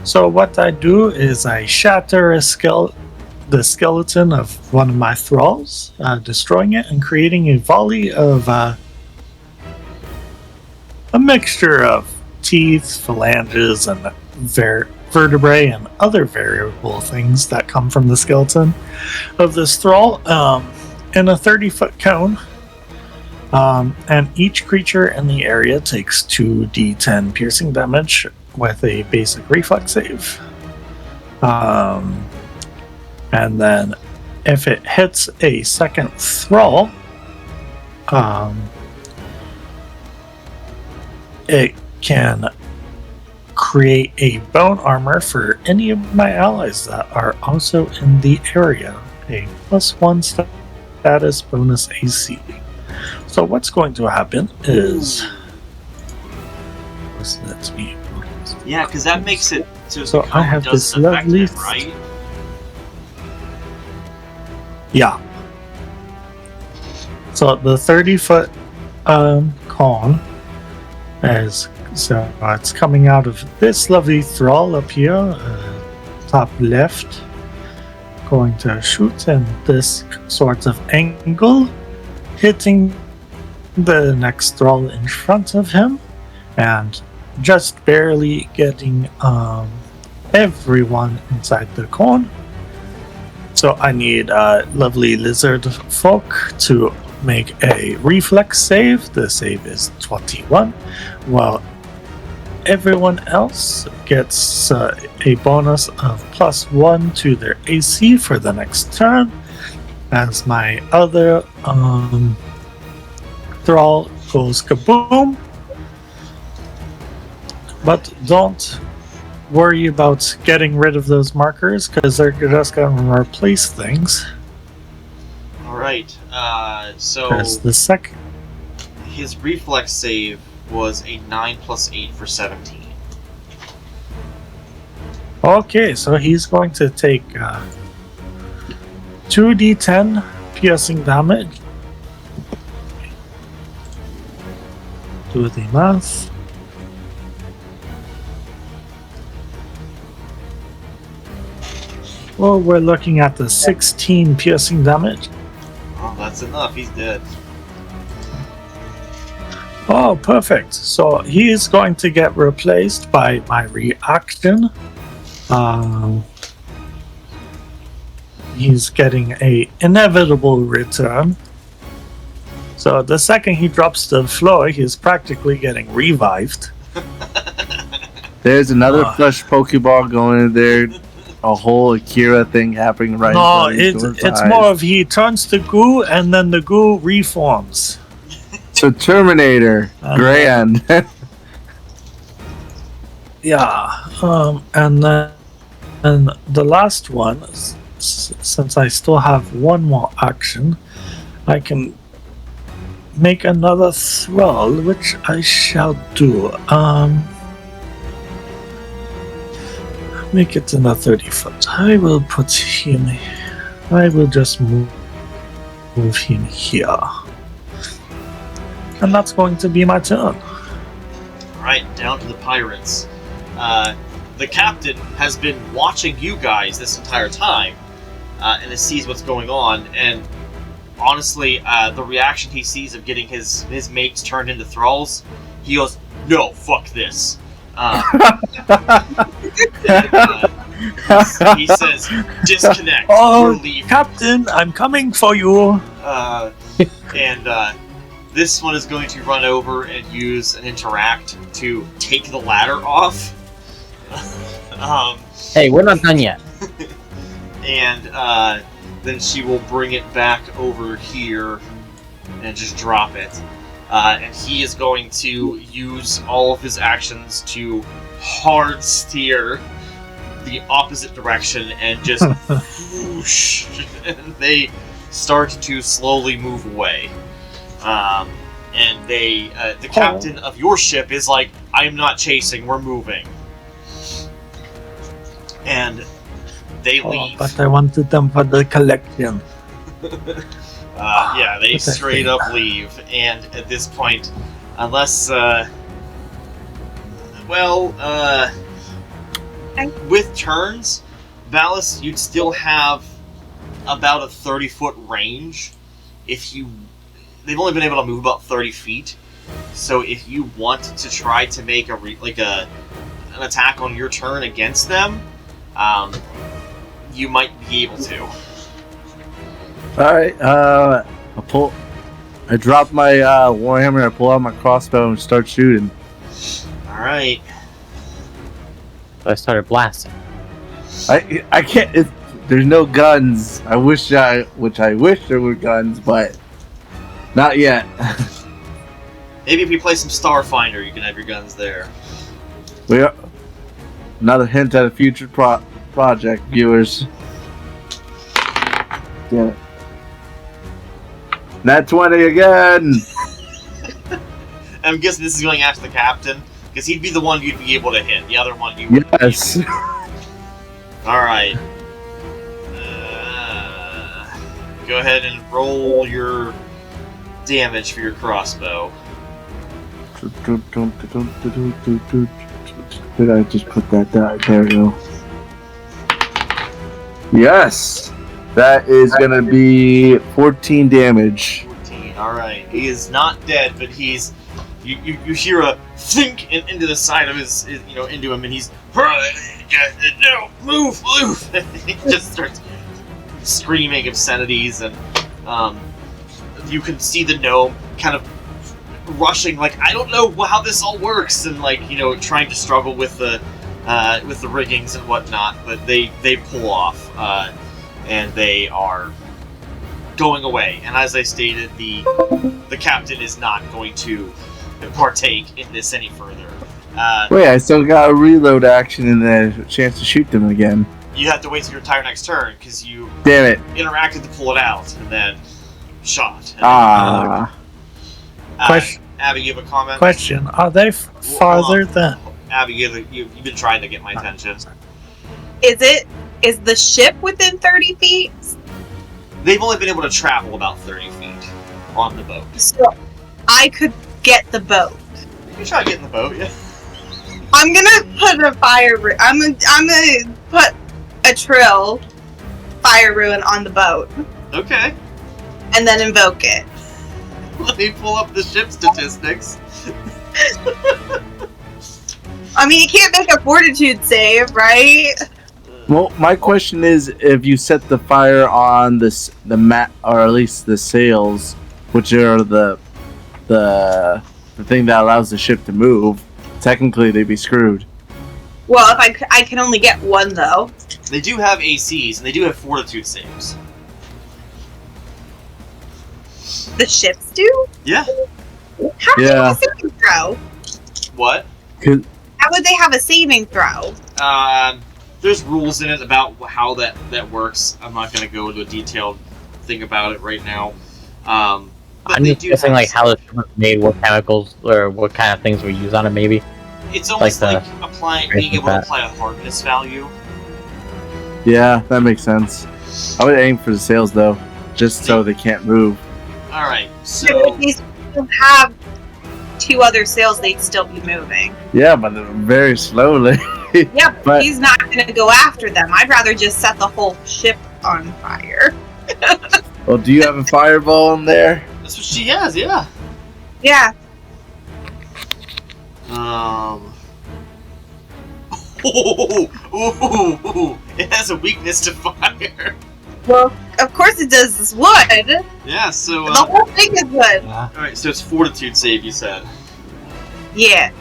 So what I do is I shatter the skeleton of one of my thralls, destroying it and creating a volley of a mixture of teeth, phalanges, and vertebrae and other variable things that come from the skeleton of this thrall in a 30-foot cone. And each creature in the area takes 2d10 piercing damage with a basic reflex save. And then if it hits a second thrall, it can create a bone armor for any of my allies that are also in the area. A +1 status bonus AC. So what's going to happen is... That's me. Yeah, because that makes it So I have this lovely... right? Yeah. So the 30-foot cone is... So it's coming out of this lovely thrall up here, top left. Going to shoot in this sort of angle, hitting the next thrall in front of him, and just barely getting everyone inside the cone. So I need lovely lizard folk to make a reflex save. The save is 21, while everyone else gets a bonus of +1 to their AC for the next turn, as my other thrall goes kaboom. But don't worry about getting rid of those markers, because they're just going to replace things. Alright, so As the second... his reflex save was a 9 + 8 for 17. Okay, so he's going to take 2d10 piercing damage. Do the math. Well, we're looking at the 16 piercing damage. Oh, that's enough. He's dead. Oh, perfect. So he is going to get replaced by my reaction. He's getting a inevitable return. So the second he drops to the floor, he's practically getting revived. There's another flush Pokeball going in there. A whole Akira thing happening right No, in front of his it's eyes. more of he turns to goo and then the goo reforms. So Terminator, grand. Yeah, and then the last one, since I still have one more action, I can make another thrall, which I shall do. Make it in a 30-foot. I will put him. I will just move him here, and that's going to be my turn. Alright, down to the pirates. The captain has been watching you guys this entire time, and he sees what's going on, and honestly, the reaction he sees of getting his mates turned into thralls, he goes, "No, fuck this." He says, "Disconnect. Oh, We're leaving." Captain, I'm coming for you. And this one is going to run over and use an interact to take the ladder off. Hey, we're not done yet. And then she will bring it back over here and just drop it. And he is going to use all of his actions to hard steer the opposite direction and just whoosh, and they start to slowly move away. And the captain of your ship is like, "I am not chasing, we're moving." And they leave. But I wanted them for the collection. Yeah, they straight up leave. And at this point, unless, with turns, Valis, you'd still have about a 30-foot range. They've only been able to move about 30 feet. So if you want to try to make an attack on your turn against them, you might be able to. Alright, I drop my Warhammer, I pull out my crossbow and start shooting. Alright. So I started blasting. I can't. There's no guns. I wish there were guns, but not yet. Maybe if you play some Starfinder, you can have your guns there. Another hint at a future project, viewers. Damn it. Nat 20 again! I'm guessing this is going after the captain, because he'd be the one you'd be able to hit. The other one you wouldn't. Yes. Alright. Go ahead and roll your damage for your crossbow. Did I just put that down? There we go. Yes! That is gonna be 14 damage. 14, alright. He is not dead, but he's... You hear a think into the side of his into him, and he's... No! Move! And he just starts screaming obscenities, and you can see the gnome kind of rushing, like, I don't know how this all works, and trying to struggle with the riggings and whatnot, but they pull off, and they are going away. And as I stated, the captain is not going to partake in this any further. Wait, I still got a reload action and a chance to shoot them again. You have to wait till your entire next turn, because you Damn it. interacted to pull it out, and then shot. And Question. Abby, you have a comment? Question: are they farther than? Abby, you've been trying to get my attention. Is the ship within 30 feet? They've only been able to travel about 30 feet on the boat. So I could get the boat. You can try to get in the boat, yeah. I'm gonna put a I'm gonna put a trill fire ruin on the boat Okay. and then invoke it. Let me pull up the ship statistics. I mean, you can't make a fortitude save, right? Well, my question is, if you set the fire on the mat, or at least the sails, which are the thing that allows the ship to move, technically they'd be screwed. Well, if I can only get one though. They do have ACs, and they do have fortitude saves. The ships do? Yeah. How do they Yeah. have a saving throw? What? How would they have a saving throw? There's rules in it about how that works. I'm not going to go into a detailed thing about it right now. But I'm they just do guessing have like how the ship was made, what chemicals or what kind of things were used on it, maybe. It's almost like like being able to apply a hardness value. Yeah, that makes sense. I would aim for the sails though, just so they can't move. Alright, So so... if these people have two other sails, they'd still be moving. Yeah, but very slowly. Yeah, But- he's not going to go after them. I'd rather just set the whole ship on fire. Well, do you have a fireball in there? That's what she has, yeah. Yeah. It has a weakness to fire. Well, of course it does. It's wood. Yeah, so... The whole thing is wood. Alright, so it's fortitude save, you said. Yeah.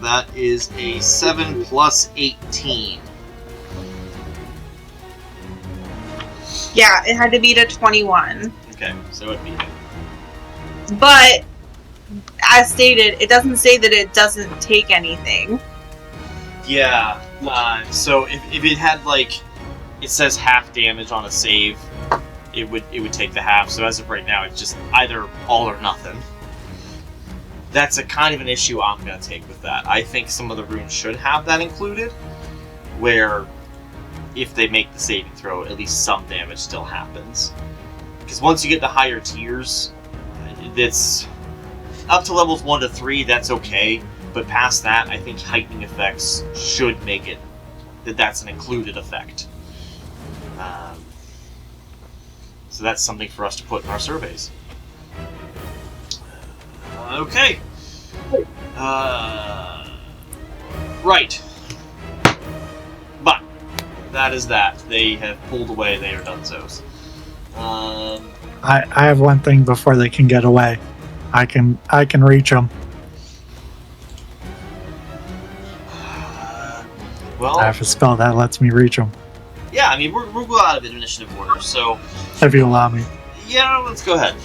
That is a 7 plus 18. Yeah, it had to beat a 21. Okay, so it beat it. But, as stated, it doesn't say that it doesn't take anything. Yeah, so if it had, like, it says half damage on a save, it would take the half. So as of right now, it's just either all or nothing. That's a kind of an issue I'm going to take with that. I think some of the runes should have that included, where if they make the saving throw, at least some damage still happens. Because once you get to higher tiers, it's up to levels 1 to 3, that's okay. But past that, I think heightening effects should make it that's an included effect. So that's something for us to put in our surveys. Okay. Right. But that is that. They have pulled away. They are donezos. I have one thing before they can get away. I can reach them. Well, I have a spell that lets me reach them. yeah, I mean, we'll go out of initiative order, so... If you allow me. Yeah, let's go ahead.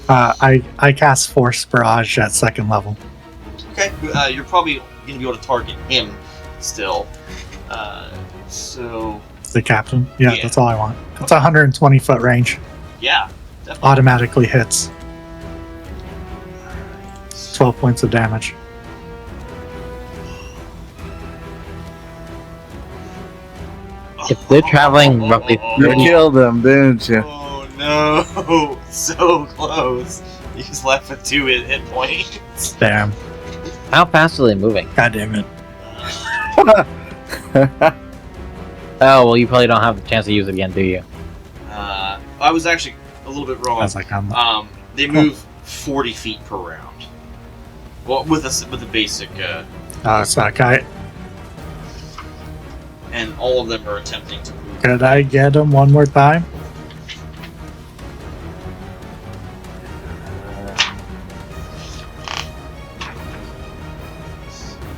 I cast Force Barrage at 2nd level. Okay, you're probably going to be able to target him still. So... The captain? Yeah, Yeah. that's all I want. It's 120 foot range. Yeah, definitely. Automatically hits. 12 points of damage. If they're traveling roughly You 30 killed them, didn't you? Oh no! So close. You just left with 2 hit points. Damn. How fast are they moving? God damn it. Oh, well, you probably don't have the chance to use it again, do you? I was actually a little bit I wrong. was like, They move 40 feet per round. Well, with a basic, it's that guy. and all of them are attempting to move. Could I get him one more time?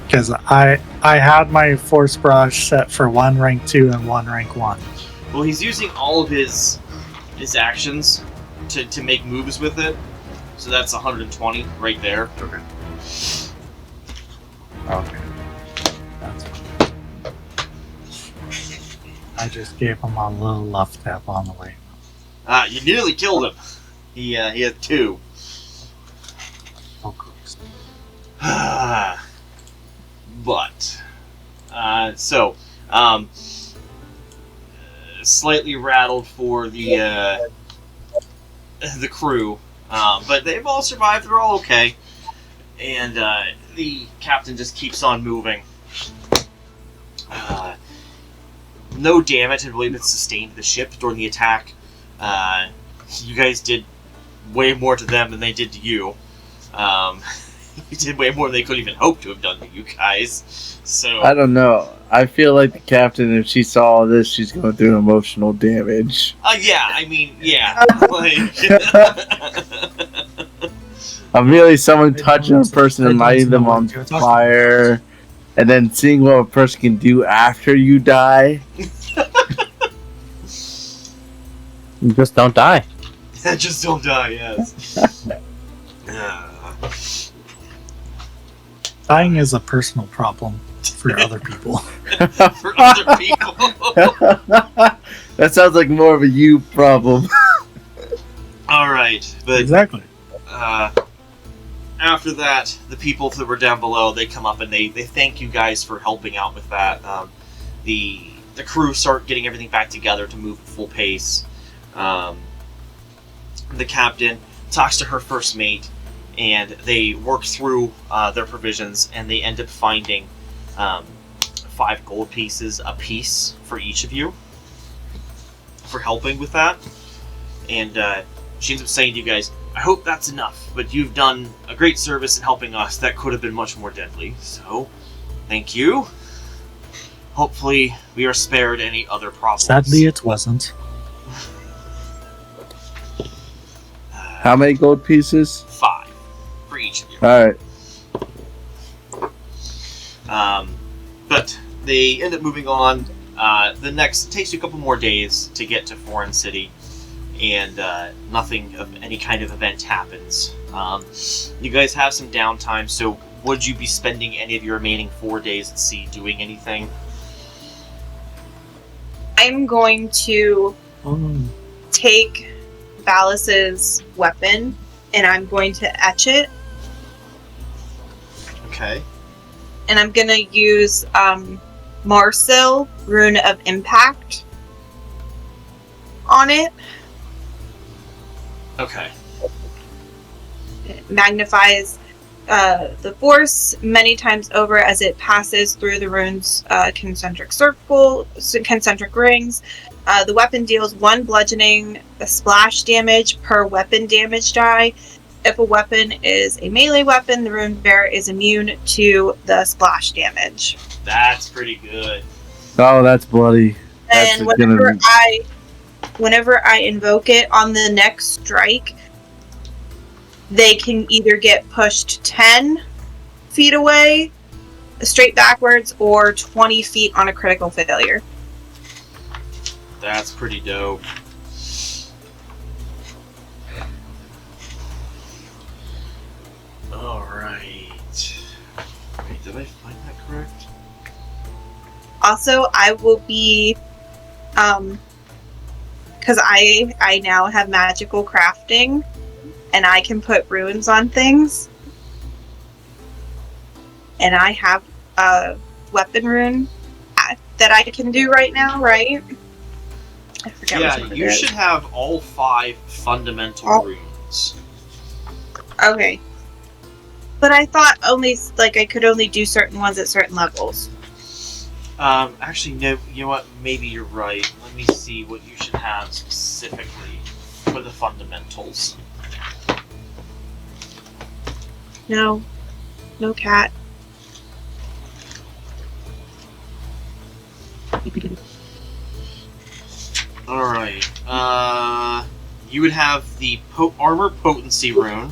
Because I had my Force Barrage set for 1 rank 2 and 1 rank 1. Well, he's using all of his actions to make moves with it, so that's 120 right there. Okay. Okay. That's fine. I just gave him a little love tap on the way. You nearly killed him. He had 2. Oh, Christ. But slightly rattled for the crew, but they've all survived. They're all okay, and the captain just keeps on moving. No damage, I believe, it's sustained to the ship during the attack. You guys did way more to them than they did to you. You did way more than they could even hope to have done to you guys. So I don't know. I feel like the captain, if she saw all this, she's going through emotional damage. yeah, I mean, yeah. Like, Immediately someone touching a person and lighting them on fire, and then seeing what a person can do after you die. You just don't die. just don't die, yes. Dying is a personal problem for other people. For other people. That sounds like more of a you problem. Alright, but Exactly. after that, the people that were down below, they come up and they thank you guys for helping out with that. The crew start getting everything back together to move at full pace. The captain talks to her first mate, and they work through their provisions, and they end up finding 5 gold pieces a piece for each of you for helping with that. And she ends up saying to you guys, I hope that's enough, but you've done a great service in helping us. That could have been much more deadly, so thank you. Hopefully we are spared any other problems. Sadly, it wasn't. How many gold pieces? 5 for each of you. Alright. But they end up moving on. It takes you a couple more days to get to Foreign City, and nothing of any kind of event happens. You guys have some downtime, so would you be spending any of your remaining 4 days at sea doing anything? I'm going to take Valis's weapon and I'm going to etch it, Okay. and I'm going to use Marsil, Rune of Impact, on it. Okay. It magnifies the force many times over as it passes through the rune's concentric rings. The weapon deals 1 bludgeoning splash damage per weapon damage die. If a weapon is a melee weapon, the rune bearer is immune to the splash damage. That's pretty good. Oh, that's bloody. That's And gonna whenever I invoke it on the next strike, they can either get pushed 10 feet away straight backwards or 20 feet on a critical failure. That's pretty dope. Alright. Wait, did I find that correct? Also, I will be, because I now have magical crafting, and I can put runes on things. And I have a weapon rune that I can do right now, right? I forget which one it you is. should have all 5 fundamental Oh. runes. Okay. But I thought only, like, I could only do certain ones at certain levels. Actually, no, you know what? Maybe you're right. Let me see what you should have specifically for the fundamentals. No. No cat. Alright, you would have the armor potency rune.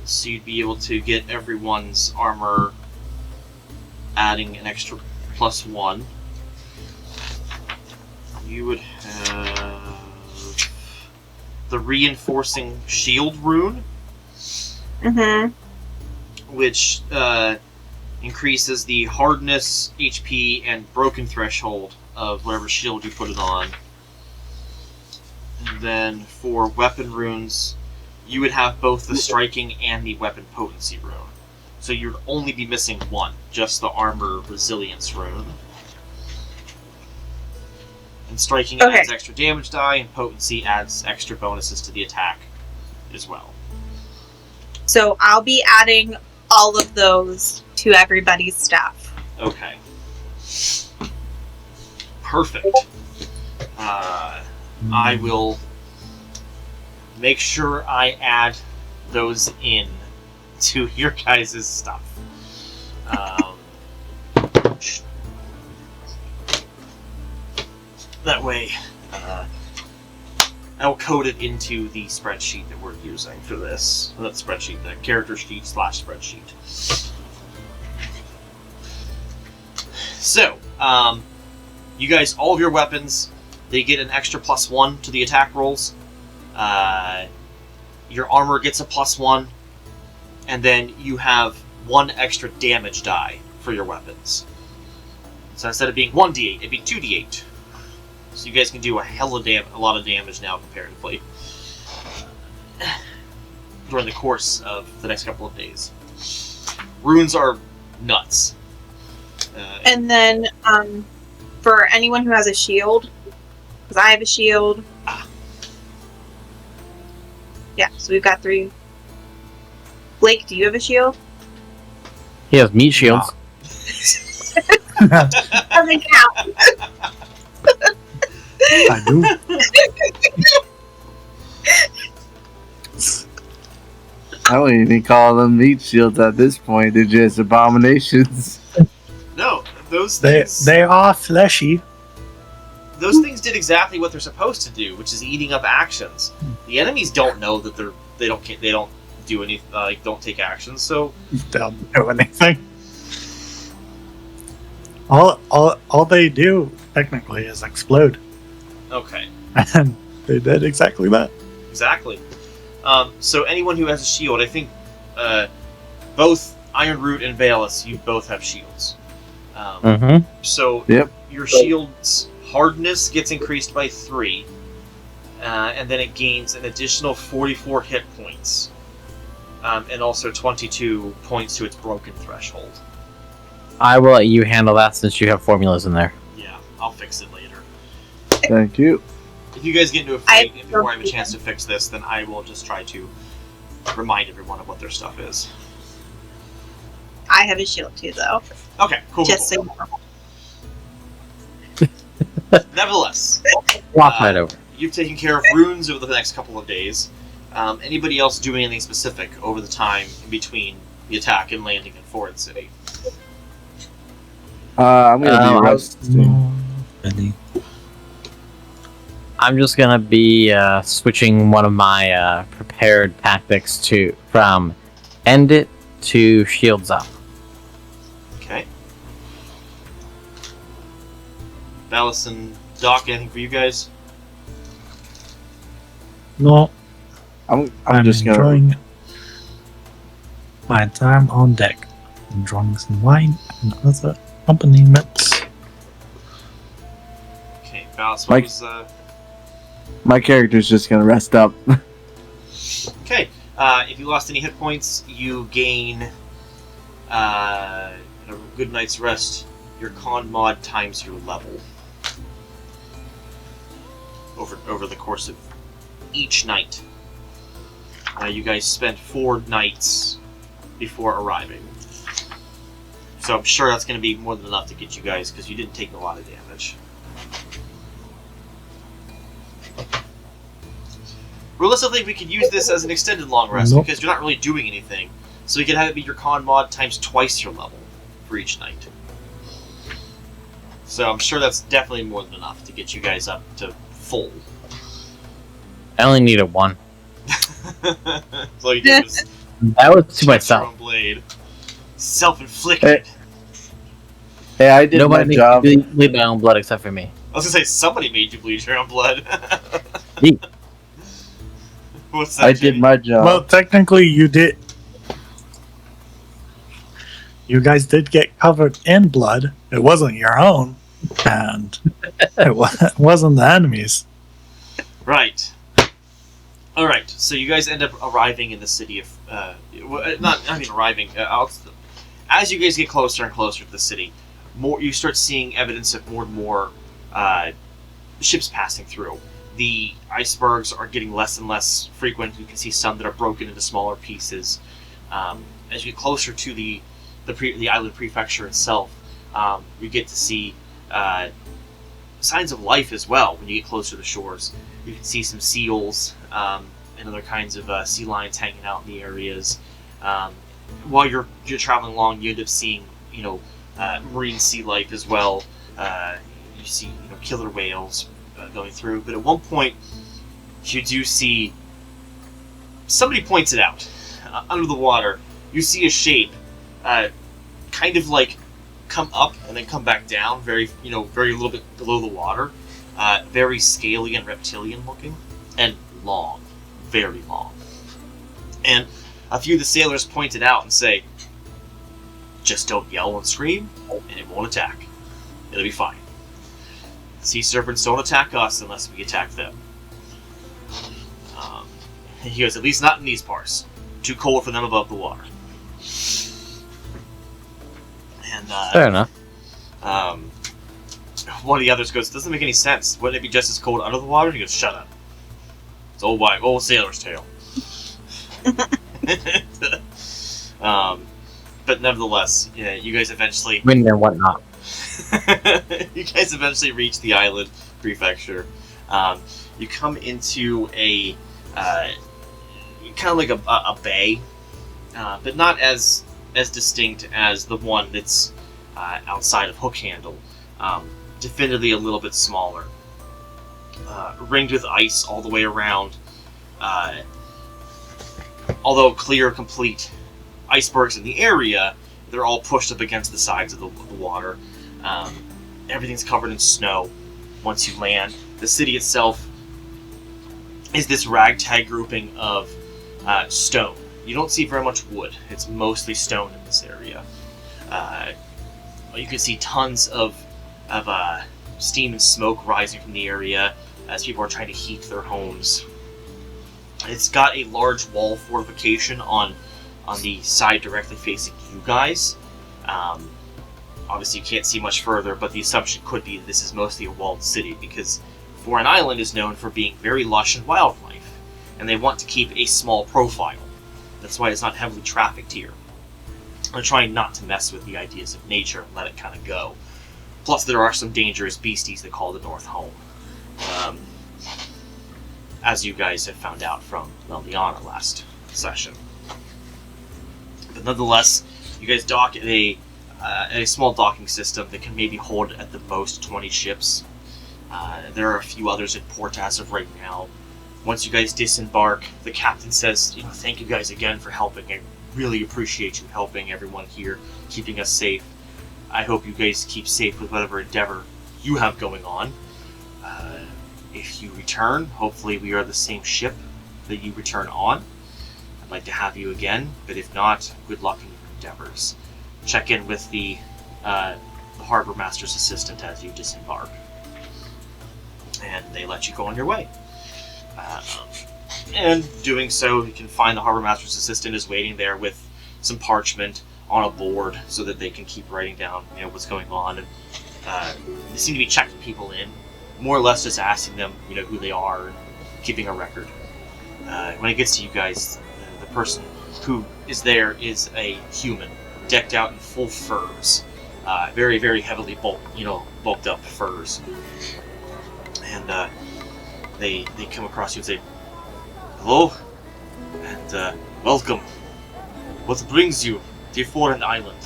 So you'd be able to get everyone's armor adding an extra +1. You would have the reinforcing shield rune, Mm-hmm. which increases the hardness, HP, and broken threshold of whatever shield you put it on. And then for weapon runes, you would have both the striking and the weapon potency rune. So you'd only be missing one, just the armor resilience rune. And striking Okay. adds extra damage die, and potency adds extra bonuses to the attack as well. So I'll be adding all of those to everybody's stuff. Okay. Perfect. I will make sure I add those in to your guys' stuff. That way, I'll code it into the spreadsheet that we're using for this. Not spreadsheet, the character sheet / spreadsheet. So, you guys, all of your weapons, they get an extra +1 to the attack rolls. Your armor gets a +1, and then you have 1 extra damage die for your weapons. So instead of being 1d8, it'd be 2d8. So you guys can do a lot of damage now comparatively during the course of the next couple of days. Runes are nuts. And then, for anyone who has a shield, because I have a shield. Yeah, so we've got 3. Blake, do you have a shield? He has meat shields. Doesn't count. I do. I don't even call them meat shields at this point. They're just abominations. No, those They things. they are fleshy. Those things did exactly what they're supposed to do, which is eating up actions. The enemies don't know that they don't do any don't take actions. So They don't do anything. All they do technically is explode, okay, and they did exactly that. exactly. So anyone who has a shield, I think both Ironroot and Valus, you both have shields. So Yep. your shield's hardness gets increased by 3, and then it gains an additional 44 hit points, and also 22 points to its broken threshold. I will let you handle that since you have formulas in there. Yeah, I'll fix it later. Thank you. If you guys get into a fight before I have a chance to fix this, then I will just try to remind everyone of what their stuff is. I have a shield too, though. Okay, cool. Just cool. so you know. Nevertheless, Walk right over. you've taken care of runes over the next couple of days. Anybody else do anything specific over the time in between the attack and landing in Foreign City? I'm gonna be resting. I'm just gonna be switching one of my prepared tactics from end it to shields up. Ballas and Doc, anything for you guys? No, I'm I'm just gonna. enjoying my time on deck. Enjoying some wine and other accompaniments. Okay, Ballas, Mike. My character's just gonna rest up. Okay, if you lost any hit points, you gain a good night's rest. Your con mod times your level over the course of each night. You guys spent 4 nights before arriving, so I'm sure that's going to be more than enough to get you guys, because you didn't take a lot of damage. Realistically, we could use this as an extended long rest, Nope. because you're not really doing anything. So you could have it be your con mod times twice your level for each night. So I'm sure that's definitely more than enough to get you guys up to full. I only needed 1. So you did was That was to your myself. own blade. Self-inflicted. Hey, I did Nobody my makes job. me bleed my own blood except for me. I was gonna say, somebody made you bleed your own blood. Me. What's that, I did Jimmy? my job. Well, technically, you did. You guys did get covered in blood. It wasn't your own, and it wasn't the enemy's. Right. Alright, so you guys end up arriving in the city of... not even arriving. As you guys get closer and closer to the city, you start seeing evidence of more and more ships passing through. The icebergs are getting less and less frequent. You can see some that are broken into smaller pieces. As you get closer to the island prefecture itself, you get to see signs of life as well when you get closer to the shores. You can see some seals and other kinds of sea lions hanging out in the areas. While you're traveling along, you end up seeing marine sea life as well. You see killer whales going through, but at one point you do see somebody points it out under the water. You see a shape, kind of like come up and then come back down, very little bit below the water, very scaly and reptilian looking, and long, very long. And a few of the sailors point it out and say, "Just don't yell and scream, and it won't attack. It'll be fine. Sea serpents don't attack us unless we attack them." He goes, "At least not in these parts. Too cold for them above the water." And Fair enough. one of the others goes, "Doesn't make any sense. Wouldn't it be just as cold under the water?" And he goes, "Shut up. It's old sailor's tale." But nevertheless, you guys eventually Wind and whatnot. you guys eventually reach the island prefecture. You come into a kind of like a bay, but not as distinct as the one that's outside of Hookhandle. Definitively a little bit smaller. Ringed with ice all the way around. Although clear, complete icebergs in the area, they're all pushed up against the sides of the water. Everything's covered in snow once you land. The city itself is this ragtag grouping of stone. You don't see very much wood. It's mostly stone in this area. You can see tons of steam and smoke rising from the area as people are trying to heat their homes. It's got a large wall fortification on the side directly facing you guys. Obviously you can't see much further, but the assumption could be that this is mostly a walled city, because Foreign Island is known for being very lush in wildlife, and they want to keep a small profile. That's why it's not heavily trafficked here. They're trying not to mess with the ideas of nature and let it kind of go. Plus there are some dangerous beasties that call the North home. As you guys have found out from Leliana last session. But nonetheless, you guys dock at a small docking system that can maybe hold at the most 20 ships. There are a few others in port as of right now. Once you guys disembark, the captain says, "Thank you guys again for helping. I really appreciate you helping everyone here, keeping us safe. I hope you guys keep safe with whatever endeavor you have going on. If you return, hopefully we are the same ship that you return on. I'd like to have you again, but if not, good luck in your endeavors. Check in with the harbor master's assistant as you disembark, and they let you go on your way. And doing so, you can find the harbor master's assistant is waiting there with some parchment on a board so that they can keep writing down, what's going on. And they seem to be checking people in, more or less just asking them, who they are, and keeping a record. When it gets to you guys, the person who is there is a human, decked out in full furs, very, very heavily bulked up furs. And they come across you and say, "Hello, and welcome. What brings you to a foreign island?"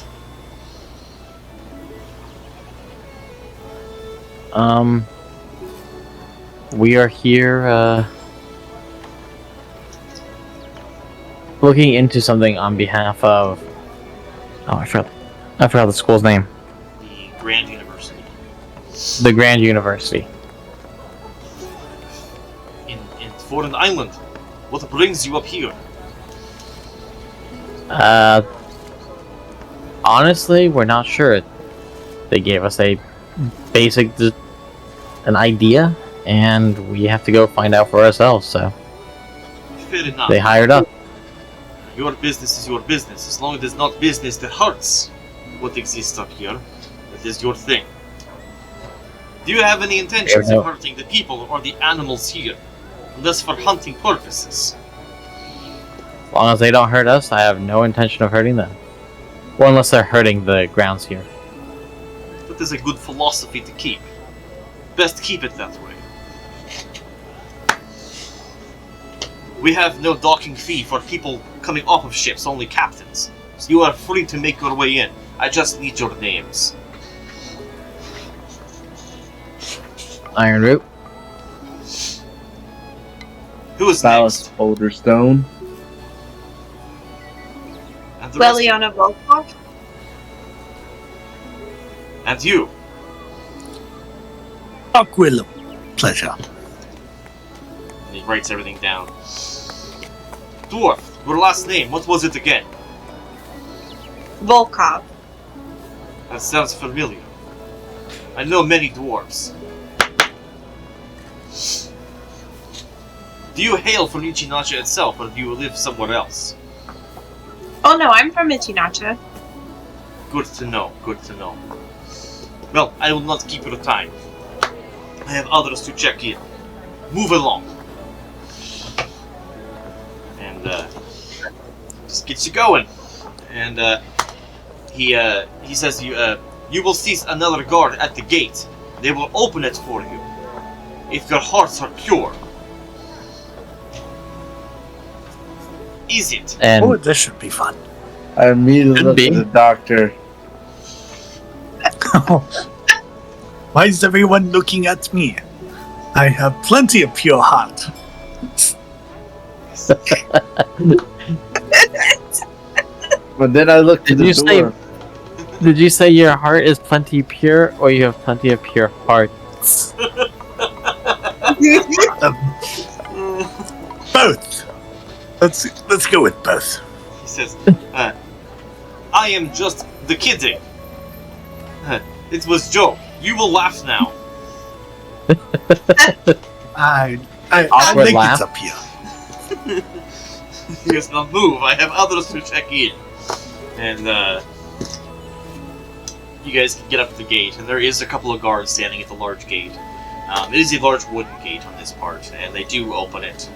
We are here, looking into something on behalf of... Oh, I forgot the school's name. The Grand University. The Grand University. In foreign island. What brings you up here? Honestly, we're not sure. They gave us a basic... an idea, and we have to go find out for ourselves, so... Fair enough. They hired us. Your business is your business. As long as it's not business that hurts what exists up here, that is your thing. Do you have any intentions of hurting the people or the animals here? Unless for hunting purposes. As long as they don't hurt us, I have no intention of hurting them. Well, unless they're hurting the grounds here. That is a good philosophy to keep. Best keep it that way. We have no docking fee for people coming off of ships, only captains. So you are free to make your way in. I just need your names. Iron Root. Who is Palace next? Boulderstone. And the rest? Leliana Volkov. And you? Doc Willem. Pleasure. And he writes everything down. Dwarf, your last name, what was it again? Volkov. That sounds familiar. I know many dwarves. Do you hail from Ichinacha itself, or do you live somewhere else? Oh no, I'm from Ichinacha. Good to know, good to know. Well, I will not keep your time. I have others to check in. Move along. And, just gets you going. And, he says you will see another guard at the gate. They will open it for you. If your hearts are pure. Is it? And Oh, this should be fun. I immediately Could looked be. at the doctor. Why is everyone looking at me? I have plenty of pure heart. But then I looked at Did the you say- door. did you say your heart is plenty pure, or you have plenty of pure hearts? Both. Let's go with both. He says, I am just the kidding. It was joke. You will laugh now. I'll Awkward make laugh. it up here. Yes, now move. I have others to check in. And, you guys can get up to the gate, and there is a couple of guards standing at the large gate. It is a large wooden gate on this part, and they do open it.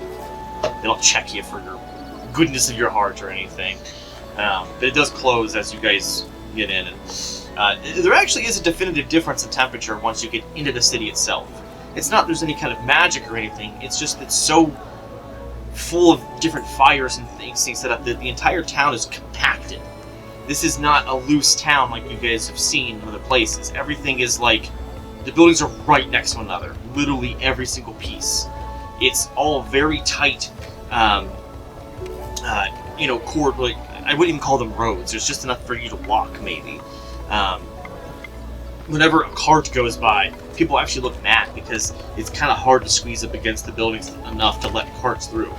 They don't check you for your goodness of your heart or anything. But it does close as you guys get in. And, there actually is a definitive difference in temperature once you get into the city itself. It's not there's any kind of magic or anything, it's just it's so full of different fires and things set up that the entire town is compacted. This is not a loose town like you guys have seen in other places. Everything is like, the buildings are right next to one another. Literally every single piece. It's all very tight, like, I wouldn't even call them roads. There's just enough for you to walk, maybe. Whenever a cart goes by, people actually look mad because it's kind of hard to squeeze up against the buildings enough to let carts through.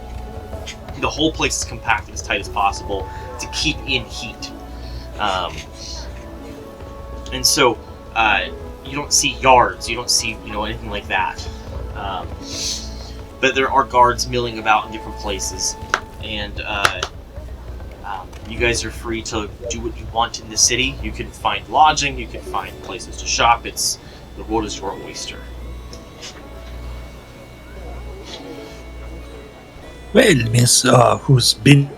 The whole place is compacted as tight as possible to keep in heat. And so you don't see yards, you don't see anything like that. But there are guards milling about in different places, and you guys are free to do what you want in the city. You can find lodging, you can find places to shop. The world is your oyster. Well, Miss, who's been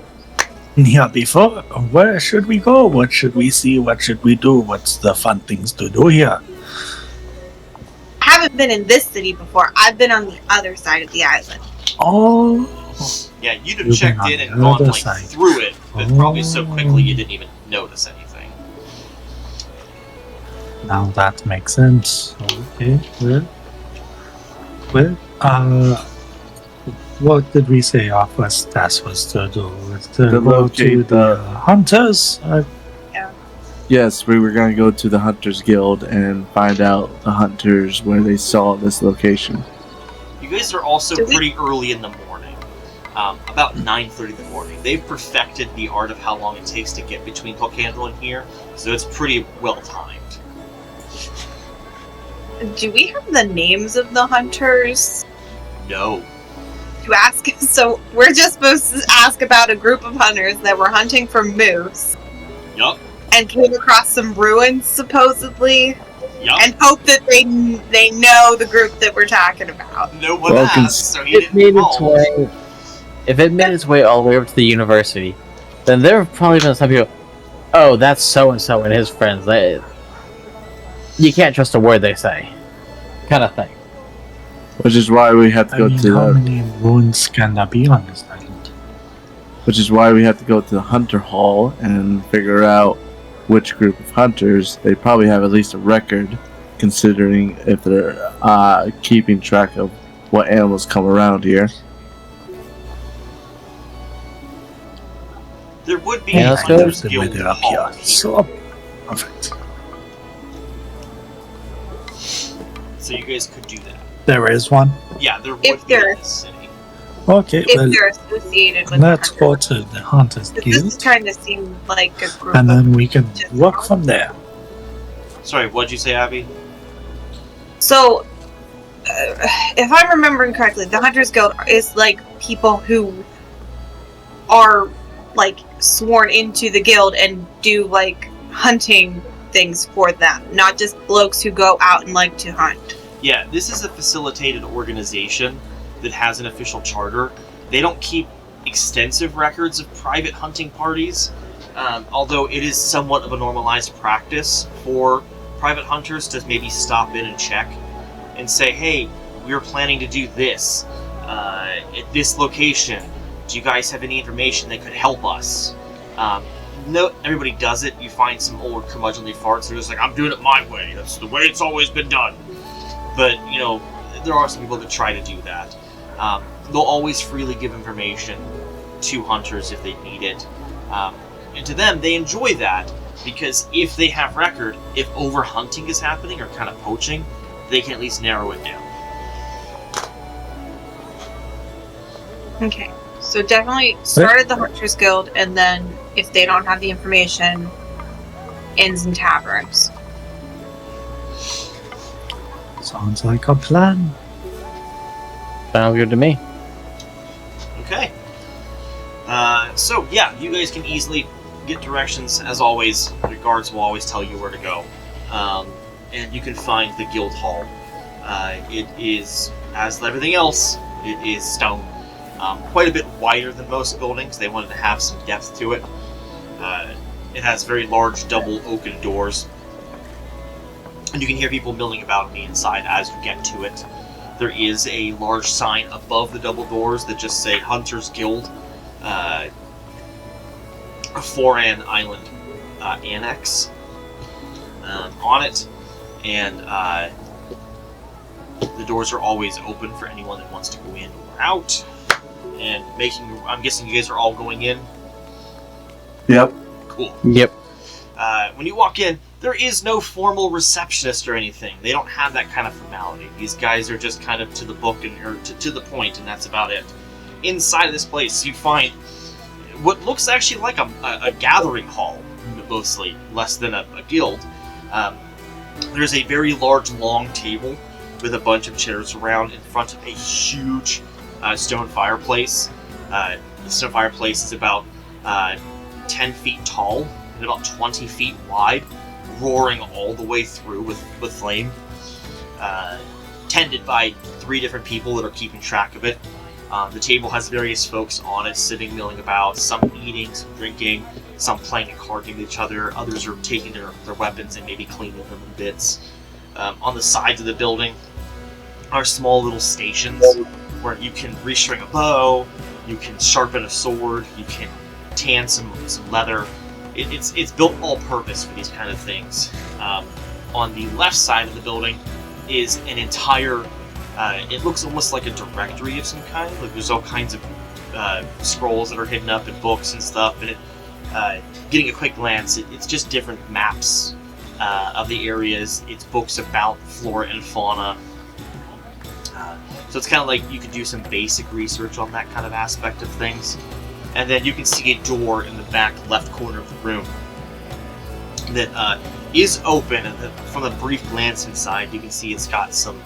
here before, where should we go? What should we see? What should we do? What's the fun things to do here? I haven't been in this city before. I've been on the other side of the island. Oh, Yeah, you'd have You've checked been in on and the gone other like side. through it, but probably so Oh. quickly you didn't even notice anything. now that makes sense. Okay, well, what did we say our first task was to do? Was to To go to locate the hunters? Yes, we were going to go to the Hunters Guild and find out the hunters where they saw this location. You guys are also Do we- pretty early in the morning, about 9:30 in the morning. They've perfected the art of how long it takes to get between Hookhandle and here, so it's pretty well timed. Do we have the names of the hunters No. to ask? So we're just supposed to ask about a group of hunters that were hunting for moose Yup. and came across some ruins, supposedly, Yup. and hope that they know the group that we're talking about. No one Well, asked, so he It didn't made its involve. way. If it made its way all the way over to the university, then there have probably been some people. Oh, that's so and so and his friends. You can't trust a word they say, kind of thing. Which is why we have to I go mean, to how the many ruins can there be on this island? which is why we have to go to the Hunter Hall and figure out which group of hunters. They probably have at least a record, considering if they're keeping track of what animals come around here. There would be Yeah, a let's go. Hunters The Guild weather up hall here. here. So perfect. So you guys could do that. There is one. Yeah, there would If be in there- this city. Okay, If well, they're associated with let's the go hunters. to the Hunters This is Guild, trying to seem like a group and of then we can work from there. Sorry, what'd you say, Abby? So, if I'm remembering correctly, the Hunters Guild is like people who are like sworn into the guild and do like hunting things for them, not just blokes who go out and like to hunt. Yeah, this is a facilitated organization that has an official charter. They don't keep extensive records of private hunting parties, although it is somewhat of a normalized practice for private hunters to maybe stop in and check and say, hey, we're planning to do this at this location. Do you guys have any information that could help us? No, everybody does it. You find some old curmudgeonly farts who are just like, I'm doing it my way. That's the way it's always been done. But, there are some people that try to do that. They'll always freely give information to hunters if they need it. And to them, they enjoy that because if they have record, if overhunting is happening or kind of poaching, they can at least narrow it down. Okay, so definitely start at the Hunters Guild, and then if they don't have the information, inns and taverns. Sounds like a plan. Sounds good to me. Okay. So, yeah, you guys can easily get directions. As always, the guards will always tell you where to go. And you can find the guild hall. It is, as everything else, it is stone. Quite a bit wider than most buildings. They wanted to have some depth to it. It has very large double oaken doors. And you can hear people milling about on the inside as you get to it. There is a large sign above the double doors that just say Hunters Guild, Foran Island Annex on it. And the doors are always open for anyone that wants to go in or out. And I'm guessing you guys are all going in? Yep. Cool. Yep. When you walk in, There is no formal receptionist or anything. They don't have that kind of formality. These guys are just kind of to the book or to the point, and that's about it. Inside of this place, you find what looks actually like a gathering hall, mostly, less than a guild. There's a very large, long table with a bunch of chairs around in front of a huge stone fireplace. The stone fireplace is about 10 feet tall and about 20 feet wide, roaring all the way through with flame. Tended by 3 different people that are keeping track of it. The table has various folks on it, sitting, milling about, some eating, some drinking, some playing a card game with each other, others are taking their weapons and maybe cleaning them in bits. On the sides of the building are small little stations where you can restring a bow, you can sharpen a sword, you can tan some leather. It's built all-purpose for these kind of things. On the left side of the building is an entire... it looks almost like a directory of some kind. Like there's all kinds of scrolls that are hidden up in books and stuff. And getting a quick glance, it's just different maps of the areas. It's books about flora and fauna. So it's kind of like you could do some basic research on that kind of aspect of things. And then you can see a door in the back left corner of the room that is open. And from a brief glance inside, you can see it's got some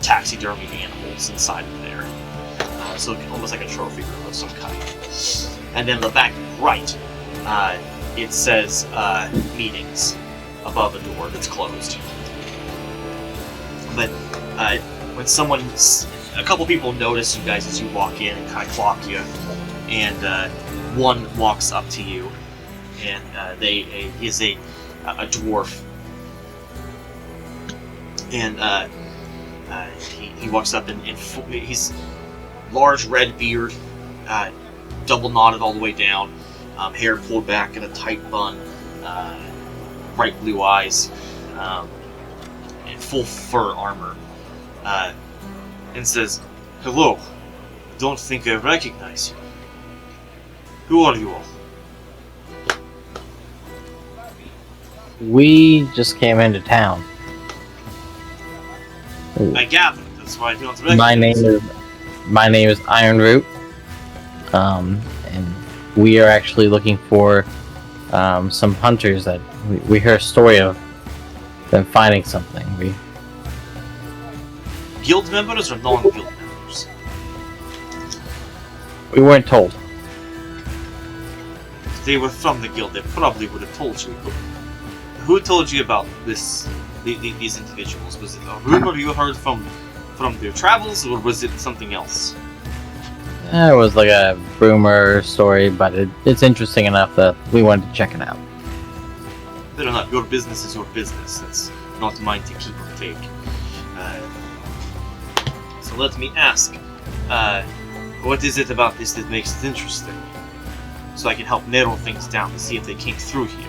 taxidermied animals inside of there. So almost like a trophy room of some kind. And then the back right, it says meetings above a door that's closed. But when a couple people notice you guys as you walk in and kind of clock you, and one walks up to you, and he is a dwarf, and he walks up and he's large red beard, double knotted all the way down, hair pulled back in a tight bun, bright blue eyes, and full fur armor, and says, "Hello, don't think I recognize you. Who are you all?" We just came into town. I gather, that's why I don't recognize you. My name is Ironroot, and we are actually looking for some hunters that we heard a story of them finding something. Guild members or non-guild members? We weren't told. If they were from the guild, they probably would have told you. Who told you about these individuals? Was it a rumor you heard from their travels, or was it something else? It was like a rumor story, but it's interesting enough that we wanted to check it out. Fair enough. Your business is your business. It's not mine to keep or take. So let me ask, what is it about this that makes it interesting? So I can help narrow things down to see if they came through here.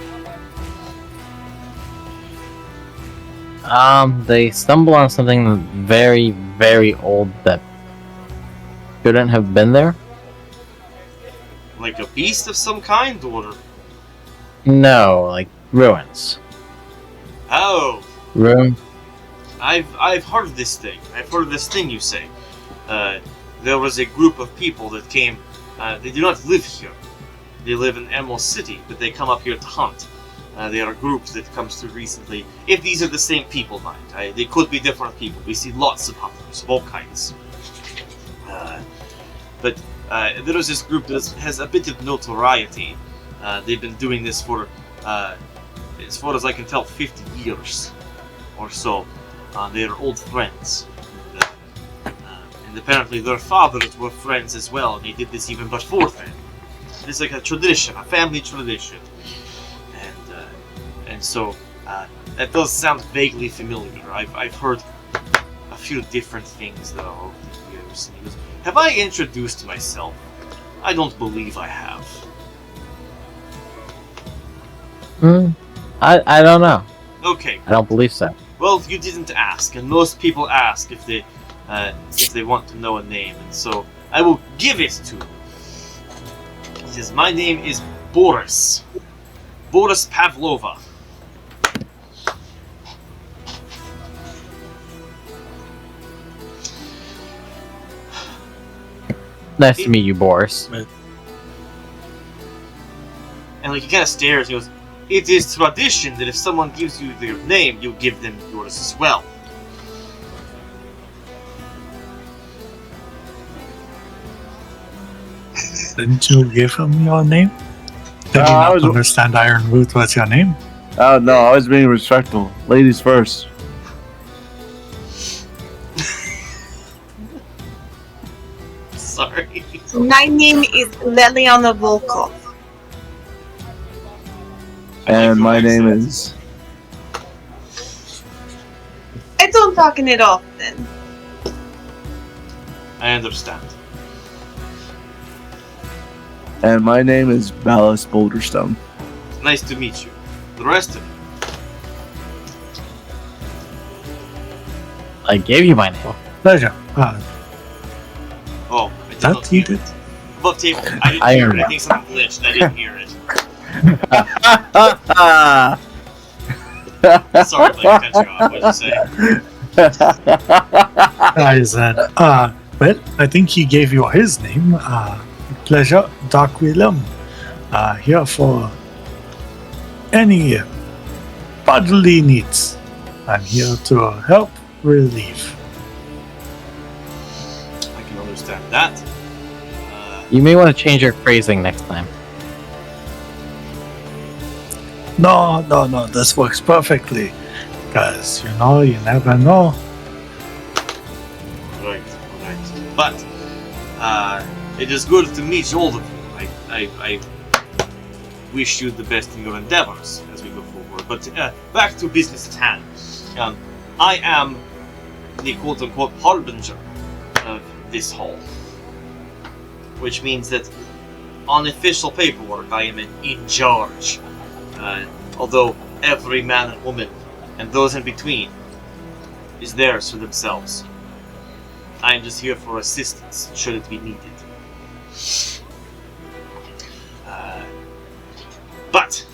They stumble on something very, very old that shouldn't have been there. Like a beast of some kind, or? No, like ruins. Oh, Ruin. I've heard of this thing. I've heard of this thing you say. There was a group of people that came. They do not live here. They live in Emerald City, but they come up here to hunt. They are a group that comes through recently. If these are the same people, mind. They could be different people. We see lots of hunters of all kinds. But there is this group that has a bit of notoriety. They've been doing this for, as far as I can tell, 50 years or so. They are old friends. And apparently their fathers were friends as well, and they did this even before then. It's like a tradition, a family tradition. And so, that does sound vaguely familiar. I've heard a few different things that are over the years. And he goes, have I introduced myself? I don't believe I have. I don't know. Okay. I don't believe so. Well, you didn't ask, and most people ask if they want to know a name, and so I will give it to you. It says, my name is Boris. Boris Pavlova. Nice to meet you, Boris. And like he kind of stares. He goes, "It is tradition that if someone gives you their name, you give them yours as well." Didn't you give him your name? Did you I not was- understand Iron Root was your name? Oh no, I was being respectful. Ladies first. Sorry. My name is Leliana Volkov. And my name is. I don't talk in it often. I understand. And my name is Ballas Boulderstone. Nice to meet you. The rest of you. I gave you my name. Pleasure. Oh, I did That not you hear did. it. Above table. I didn't I hear heard anything. Something glitched. I didn't hear it. Sorry, Blake, I cut you off. What'd you say? I said, well, I think he gave you his name. Pleasure, Doc Willem. Here for any bodily needs. I'm here to help relieve. I can understand that. You may want to change your phrasing next time. No, this works perfectly. Because, you never know. Right. But, it is good to meet all of you. I wish you the best in your endeavors as we go forward. But, back to business at hand. I am the quote-unquote harbinger of this hall. Which means that on official paperwork I am in charge. Although every man and woman, and those in between, is theirs for themselves. I am just here for assistance, should it be needed. But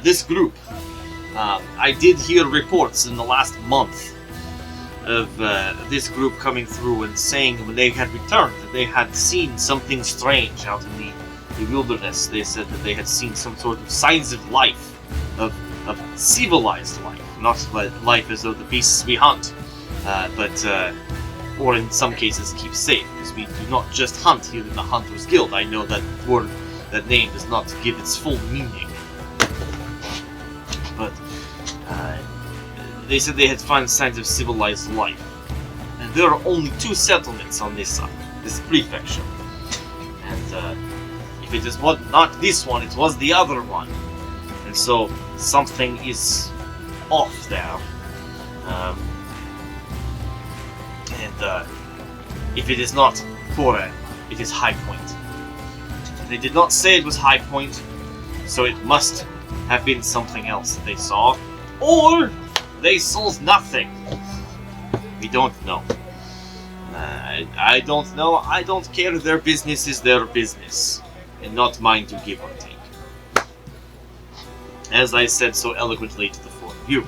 this group, I did hear reports in the last month of this group coming through and saying when they had returned that they had seen something strange out in the wilderness. They said that they had seen some sort of signs of life, of civilized life, not life as though the beasts we hunt, but or in some cases keep safe, because we do not just hunt here in the Hunters Guild. I know that word, that name does not give its full meaning. But they said they had found signs of civilized life. And there are only 2 settlements on this side, this prefecture. And if it is not this one, it was the other one. And so something is off there. If it is not Koren, it is High Point. They did not say it was High Point, so it must have been something else that they saw. Or they saw nothing. We don't know. I don't know. I don't care. Their business is their business, and not mine to give or take. As I said so eloquently to the 4 of you.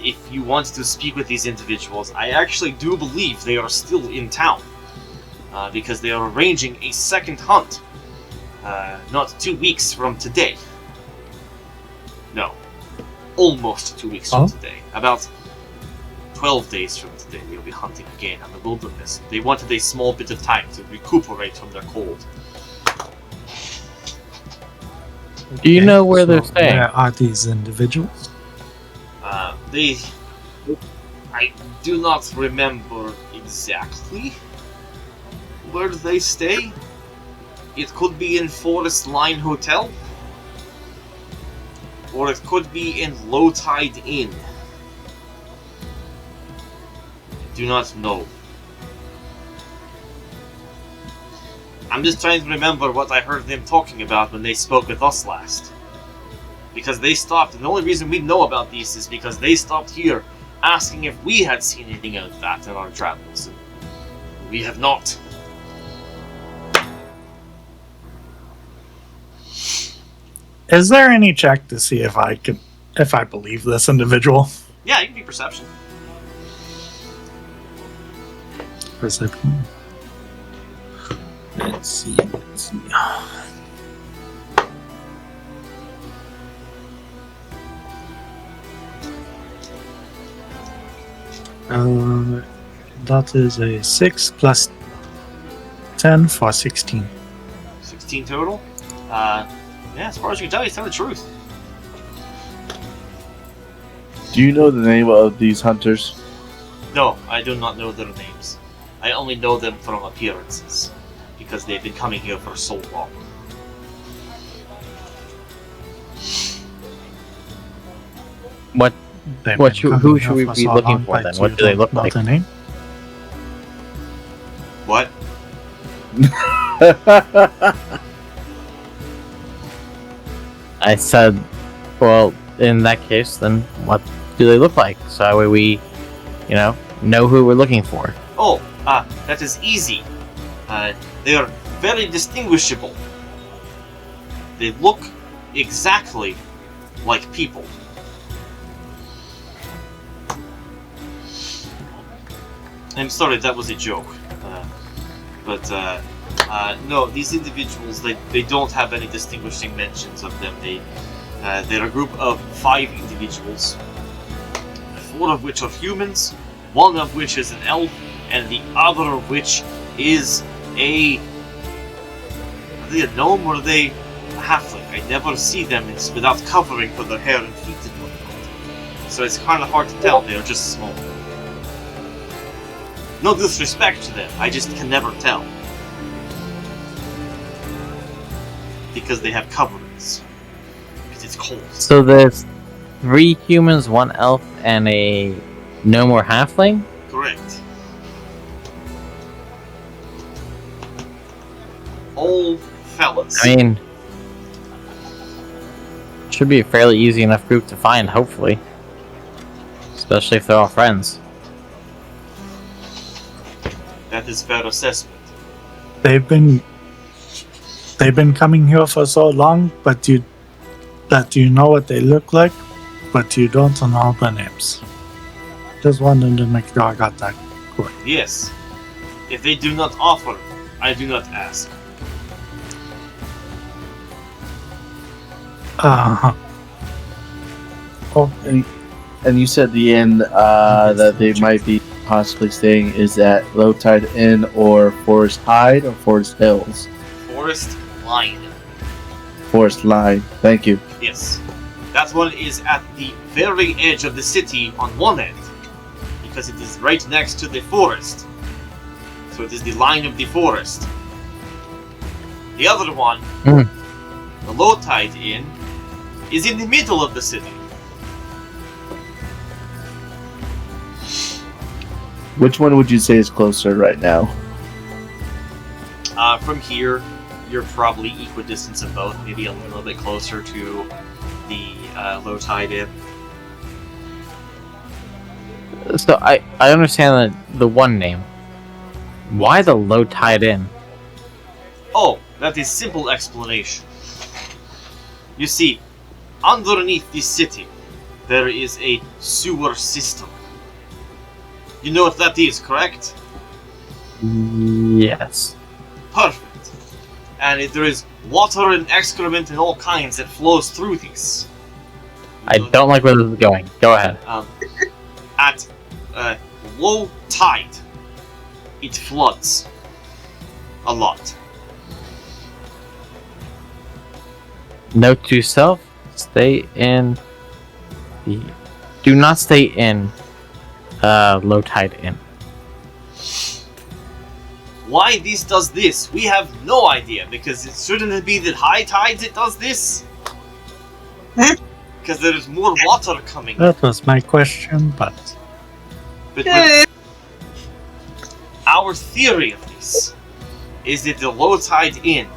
If you want to speak with these individuals, I actually do believe they are still in town. Because they are arranging a second hunt. Not 2 weeks from today. No. Almost 2 weeks from today. About 12 days from today, they'll be hunting again in the wilderness. They wanted a small bit of time to recuperate from their cold. Do you know where they're So staying? Where are these individuals? I do not remember exactly where they stay. It could be in Forest Line Hotel, or it could be in Low Tide Inn. I do not know. I'm just trying to remember what I heard them talking about when they spoke with us last. Because they stopped, and the only reason we know about these is because they stopped here asking if we had seen anything of that in our travels. And we have not. Is there any check to see if I believe this individual? Yeah, you can do perception. Perception. Let's see. That is a 6 plus 10 for 16. 16 total. Yeah, as far as you can tell, he's telling the truth. Do you know the name of these hunters? No, I do not know their names. I only know them from appearances, because they've been coming here for so long. Who should we be looking for then? What do they look like? Name? What? I said, well, in that case, then what do they look like? So that way we, know who we're looking for. Oh, that is easy. They are very distinguishable. They look exactly like people. I'm sorry, that was a joke. No, these individuals, they don't have any distinguishing mentions of them. They're a group of 5 individuals. 4 of which are humans, 1 of which is an elf, and the other of which is are they a gnome or are they a halfling? I never see them without covering for their hair and feet and whatnot. So it's kind of hard to tell, they are just small. No disrespect to them, I just can never tell. Because they have coverings. Because it's cold. So there's 3 humans, 1 elf, and a gnome or halfling? Correct. All fellas. I mean, should be a fairly easy enough group to find, hopefully. Especially if they're all friends. That is fair assessment. They've been coming here for so long, but you know what they look like, but you don't know the names. Just wanted to make sure I got that correct. Yes. If they do not offer, I do not ask. Oh, And you said the inn that they might be possibly staying is at Low Tide Inn or Forest Hide or Forest Hills? Forest Line. Forest Line. Thank you. Yes. That one is at the very edge of the city on one end. Because it is right next to the forest. So it is the line of the forest. The other one, the Low Tide Inn, is in the middle of the city. Which one would you say is closer right now? From here, you're probably equidistant of both, maybe a little bit closer to the Low Tide Inn. So I understand the one name. Why the Low Tide Inn? Oh, that is simple explanation. You see, underneath the city, there is a sewer system. You know what that is, correct? Yes. Perfect. And there is water and excrement and all kinds that flows through these. I don't like where this is going. Go ahead. At low tide, it floods a lot. Note to self: do not stay in Low Tide Inn. Why this does this? We have no idea, because it shouldn't be that high tides it does this. Because there is more water coming. that was my question, but Our theory of this is that the Low Tide Inn,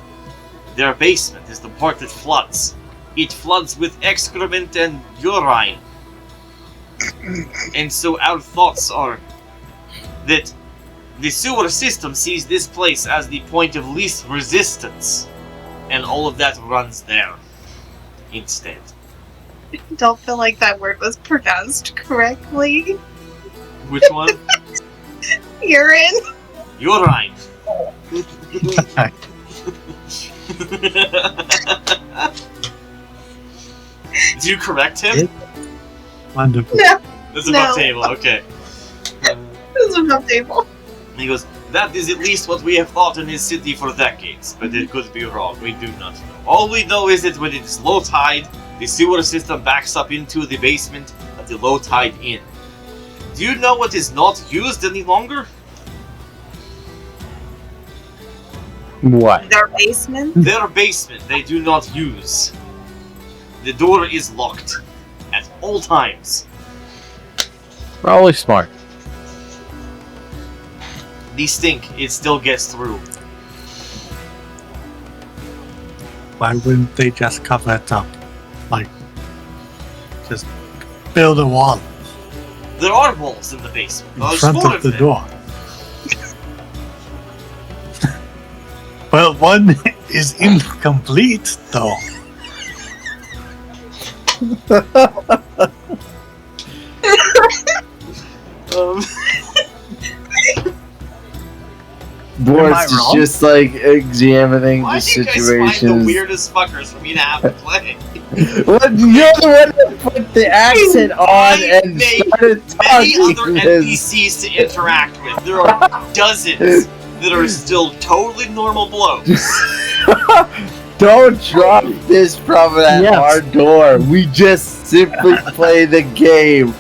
their basement, is the part that floods. It floods with excrement and urine. And so our thoughts are that the sewer system sees this place as the point of least resistance, and all of that runs there instead. Don't feel like that word was pronounced correctly. Which one? Urine. Urine. Do you correct him? Wonderful. No, It's above No. table, okay. this is above table. He goes, that is at least what we have thought in this city for decades, but it could be wrong. We do not know. All we know is that when it is low tide, the sewer system backs up into the basement at the low tide inn. Do you know what is not used any longer? What? Their basement. Their basement they do not use. The door is locked at all times. Probably smart. The stink, it still gets through. Why wouldn't they just cover it up? Like, just build a wall There are walls in the basement. in There's front four of the them. door. Well, one is incomplete, though. Um, Boris is wrong? just like examining why the do you guys find the situations. weirdest fuckers for me to have to play? What, you're the one that put the accent on I and made started Many talking. other this. NPCs to interact with. There are dozens that are still totally normal blokes. Don't drop this from at Yes. our door. We just simply play the game.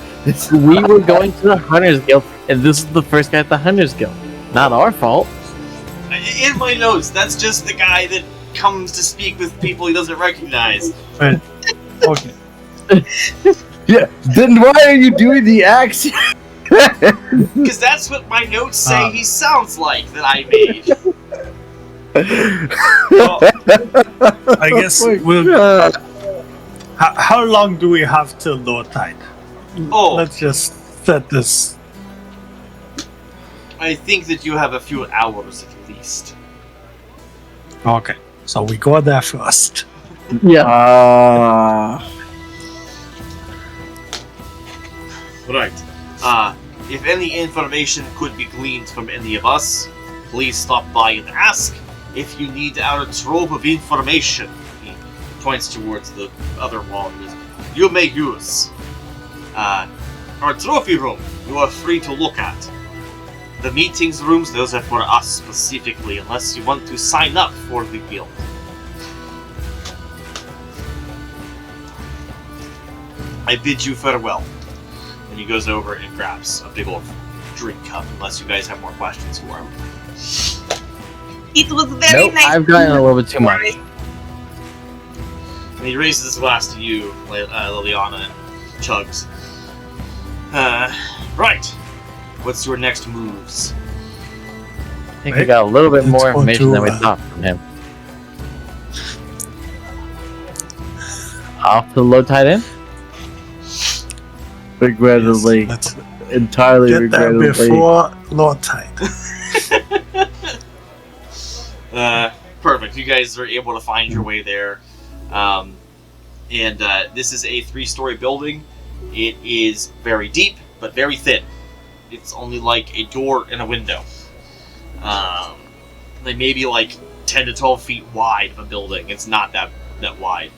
We were going to the Hunters Guild, and this is the first guy at the Hunters Guild. Not our fault. In my notes, that's just the guy that comes to speak with people he doesn't recognize. But, okay. Yeah. Then why are you doing the accent? Because that's what my notes say he sounds like that I made. I guess Oh my we'll. God. How long do we have till low tide? Oh, Let's just set this. I think that you have a few hours at least. Okay, so we go there first. Yeah. Right. If any information could be gleaned from any of us, please stop by and ask. If you need our trove of information, he points towards the other wall, you may use. Our trophy room, you are free to look at. The meetings rooms, those are for us specifically, unless you want to sign up for the guild. I bid you farewell. And he goes over and grabs a big old drink cup, unless you guys have more questions for him. It was very Nope, nice. I've gotten a little bit too much. And he raises his glass to you, Liliana, and chugs. Right. What's your next moves? I think we got a little bit Let's more go information to, than we thought from him. Off to the low tide inn? Regrettably, Let's entirely get there regrettably. before low tide. Perfect. You guys are able to find your way there. This is a 3-story building. It is very deep, but very thin. It's only like a door and a window. They may be like 10 to 12 feet wide of a building. It's not that wide.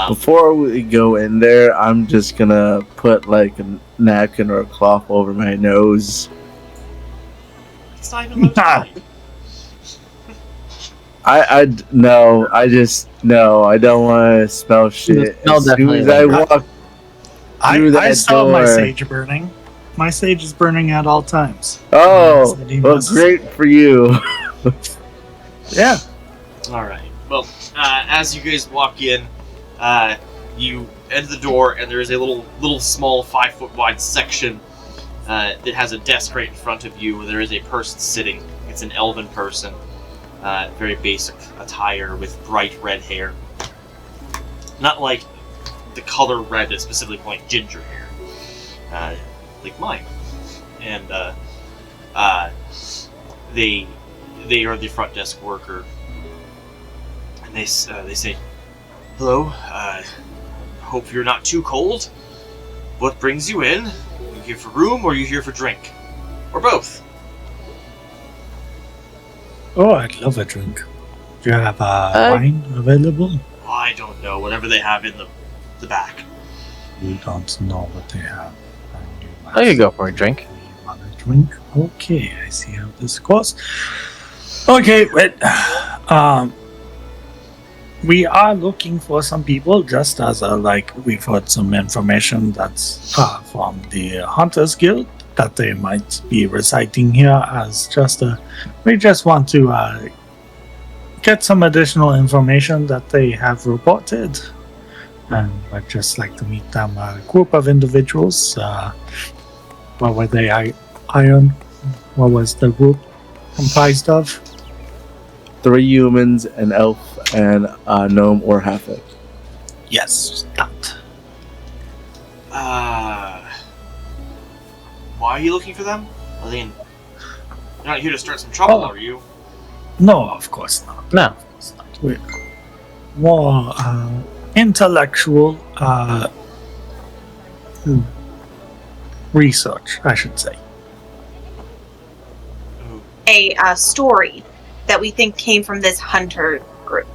Before we go in there, I'm just gonna put like a napkin or a cloth over my nose. It's not even low tide. No, I don't want to smell shit. smell As soon definitely as I like walk I through that saw my door. sage burning. My sage is burning at all times. Oh, Said he well, must- great for you. Yeah. Alright. Well, as you guys walk in, you enter the door, and there is a little small 5-foot wide section that has a desk right in front of you, where there is a person sitting. It's an elven person. Very basic attire with bright red hair. Not like the color red, that's specifically like ginger hair. Like mine. And they are the front desk worker. And they say, "Hello, hope you're not too cold. What brings you in? You here for room, or are you here for drink? Or both?" Oh, I'd love a drink. Do you have wine available? Oh, I don't know. Whatever they have in the back. You don't know what they have. I could go for a drink. You want a drink? Okay, I see how this goes. Okay, wait. We are looking for some people, just as we've heard some information that's from the Hunters Guild that they might be residing here as we just want to get some additional information that they have reported. And I'd just like to meet them, a group of individuals. What were they, Iron? What was the group comprised of? 3 humans, an elf, and a gnome or halfling. Yes, that. Why are you looking for them? I mean, you're not here to start some trouble, are you? No, of course not. No. We're more intellectual research, I should say. A story that we think came from this hunter group.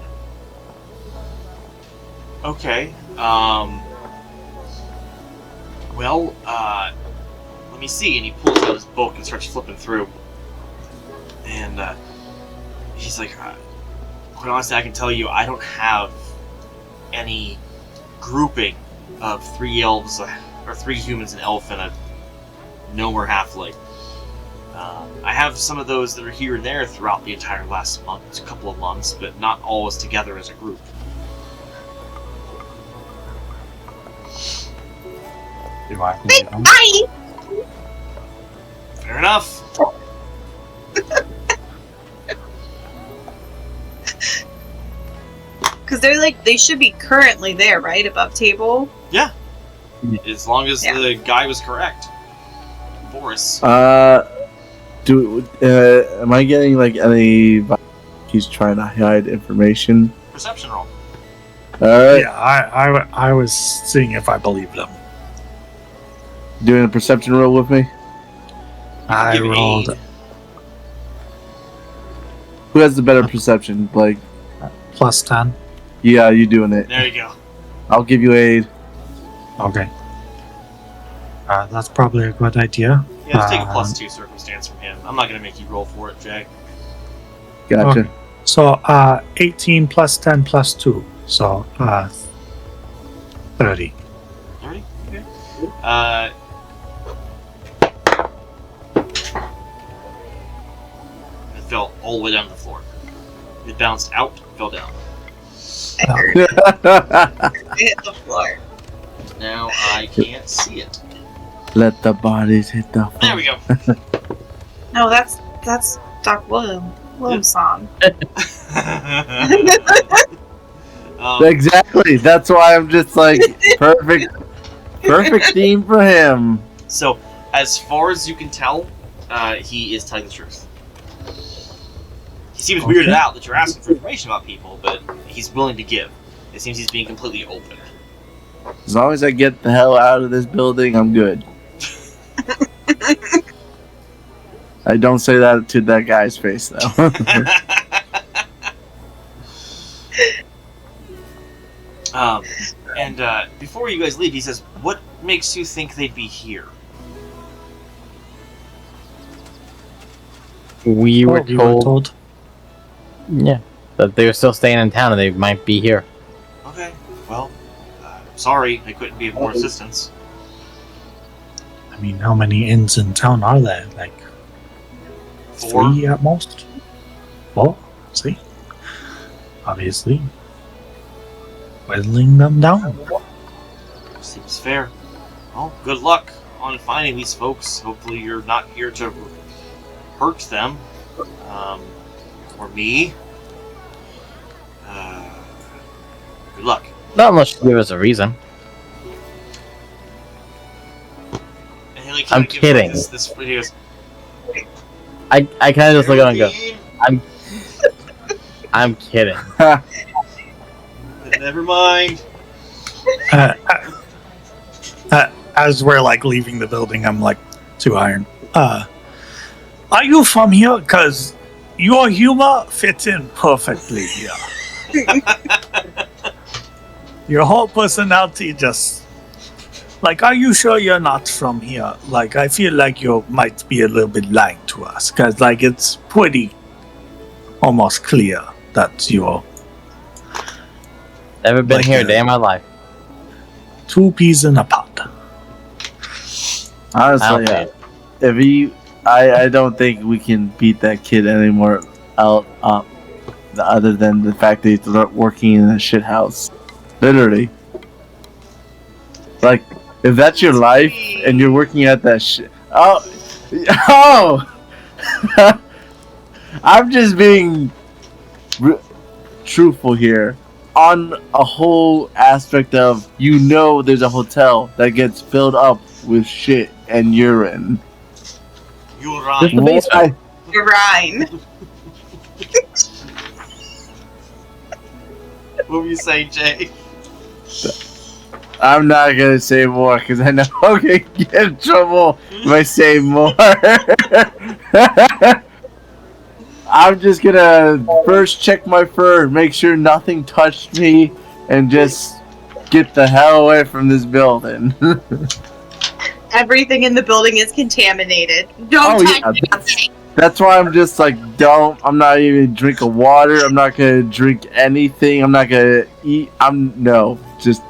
Okay. Well, let me see. And he pulls out his book and starts flipping through. And he's like, quite honestly, I can tell you, I don't have any grouping of 3 elves, or 3 humans, an elf, and a gnome or halfling. I have some of those that are here and there throughout the entire last month, couple of months, but not always together as a group. Do I believe them? Bye! Fair enough. Because they should be currently there, right? Above table? Yeah. As long as the guy was correct. Boris. Am I getting any? He's trying to hide information. Perception roll. Alright. Yeah, I was seeing if I believe them. Doing a perception roll with me? I Give rolled aid. Who has the better perception? Blake? plus 10. Yeah, you doing it. There you go. I'll give you aid. Okay. That's probably a good idea. Yeah, just take a +2 circumstance from him. I'm not gonna make you roll for it, Jay. Gotcha. Okay. So 18 plus 10 plus 2. So 30. 30? Okay. It fell all the way down to the floor. It bounced out, fell down. I heard it hit the floor. Now I can't see it. Let the bodies hit the floor. There we go. No, that's Doc William's song. Exactly. That's why I'm just like perfect theme for him. So, as far as you can tell, he is telling the truth. He seems weirded out that you're asking for information about people, but he's willing to give. It seems he's being completely open. As long as I get the hell out of this building, I'm good. I don't say that to that guy's face, though. Before you guys leave, he says, "What makes you think they'd be here?" We were You were told. Yeah, that they were still staying in town and they might be here. Okay, well, sorry, I couldn't be of more assistance. I mean, how many inns in town are there? Like 4? 3 at most? 4? See? Obviously. Whittling them down. Seems fair. Well, good luck on finding these folks. Hopefully you're not here to hurt them. Or me. Good luck. Not unless you give us a reason. And he, I'm gives, kidding. This he goes, I kind of just look at him and go, I'm kidding. Never mind. As we're leaving the building, I'm like to Iron. Are you from here? Because your humor fits in perfectly here. Your whole personality just... Like, are you sure you're not from here? Like, I feel like you might be a little bit lying to us. Because, like, it's pretty almost clear that you're Never been Like here a a- day in my life. 2 peas in a pod. Honestly, Okay. if he, I don't think we can beat that kid anymore out other than the fact that he's working in a shit house. Literally. Like, if that's your life and you're working at that shit. Oh! I'm just being truthful here. On a whole aspect of, there's a hotel that gets filled up with shit and urine. You're Just the right. basement. You're right. What were you saying, Jay? I'm not gonna say more because I know I'm gonna get in trouble if I say more. I'm just gonna first check my fur, make sure nothing touched me, and just get the hell away from this building. Everything in the building is contaminated. Don't touch nothing. That's why I'm just like, I'm not even drinking water. I'm not gonna drink anything. I'm not gonna eat. Just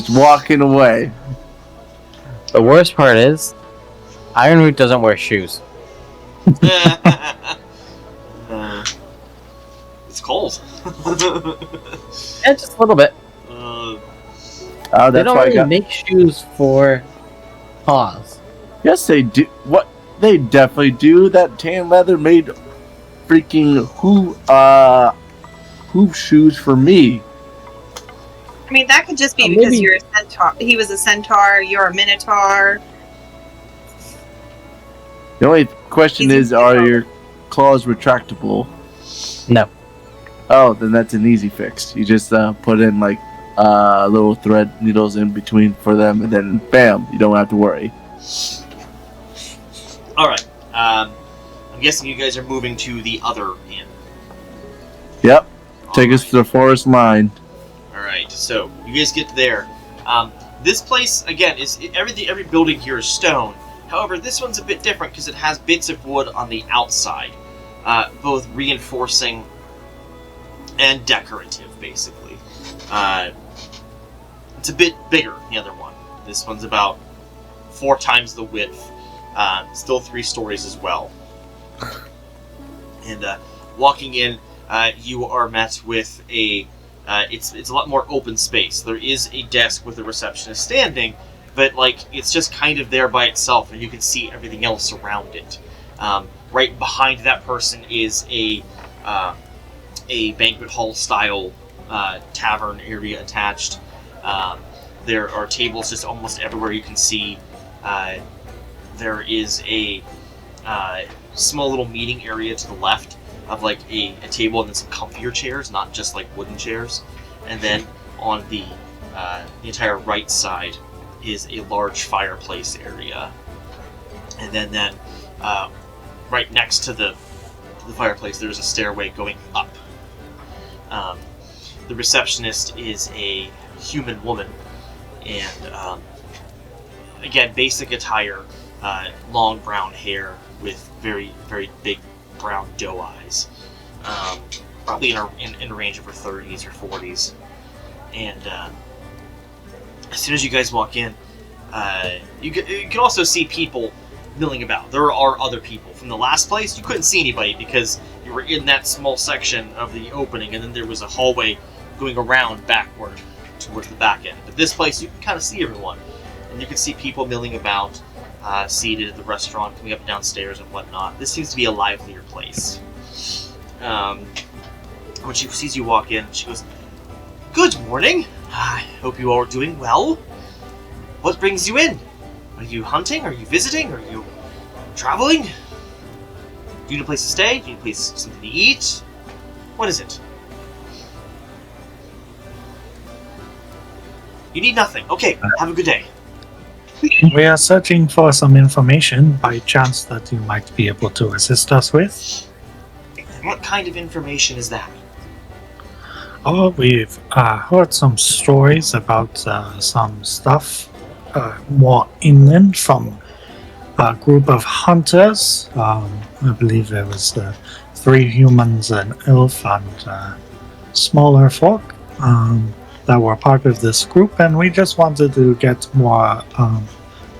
walking away. The worst part is, Ironroot doesn't wear shoes. It's cold. Yeah, just a little bit. Oh, They that's don't why I really got. make shoes for paws. Yes, they do. What? They definitely do. That tan leather made freaking hoof shoes for me. I mean, that could just be Maybe- because you're a centaur. He was a centaur. You're a minotaur. The only question is, are your claws retractable? No. Oh, then that's an easy fix. You just put in like little thread needles in between for them, and then bam, you don't have to worry. Alright. I'm guessing you guys are moving to the other inn. Yep. Take us to the forest line. Alright, so you guys get there. This place, again, every building here is stone. However, this one's a bit different because it has bits of wood on the outside. Both reinforcing and decorative, basically. It's a bit bigger than the other one. This one's about 4 times the width. Still 3 stories as well. And walking in, you are met with a... it's a lot more open space. There is a desk with a receptionist standing, but like it's just kind of there by itself, and you can see everything else around it. Right behind that person is a banquet hall style tavern area attached. There are tables just almost everywhere you can see. There is a small little meeting area to the left of like a table and then some comfier chairs, not just like wooden chairs. And then on the entire right side is a large fireplace area. And then right next to the fireplace there's a stairway going up. The receptionist is a human woman, and again, basic attire, long brown hair with very, very big brown doe eyes. Probably in a range of her 30s or 40s. And as soon as you guys walk in, you can also see people milling about. There are other people. From the last place, you couldn't see anybody because you were in that small section of the opening, and then there was a hallway going around backward towards the back end. But this place, you can kind of see everyone. And you can see people milling about, seated at the restaurant, coming up and down stairs and whatnot. This seems to be a livelier place. When she sees you walk in, she goes, "Good morning. I hope you all are doing well. What brings you in? Are you hunting? Are you visiting? Are you traveling? Do you need a place to stay? Do you need something to eat? What is it? You need nothing. Okay, have a good day." We are searching for some information by chance that you might be able to assist us with. What kind of information is that? Oh, we've heard some stories about some stuff more inland from a group of hunters. I believe there was 3 humans, an elf, and smaller folk that were part of this group, and we just wanted to get more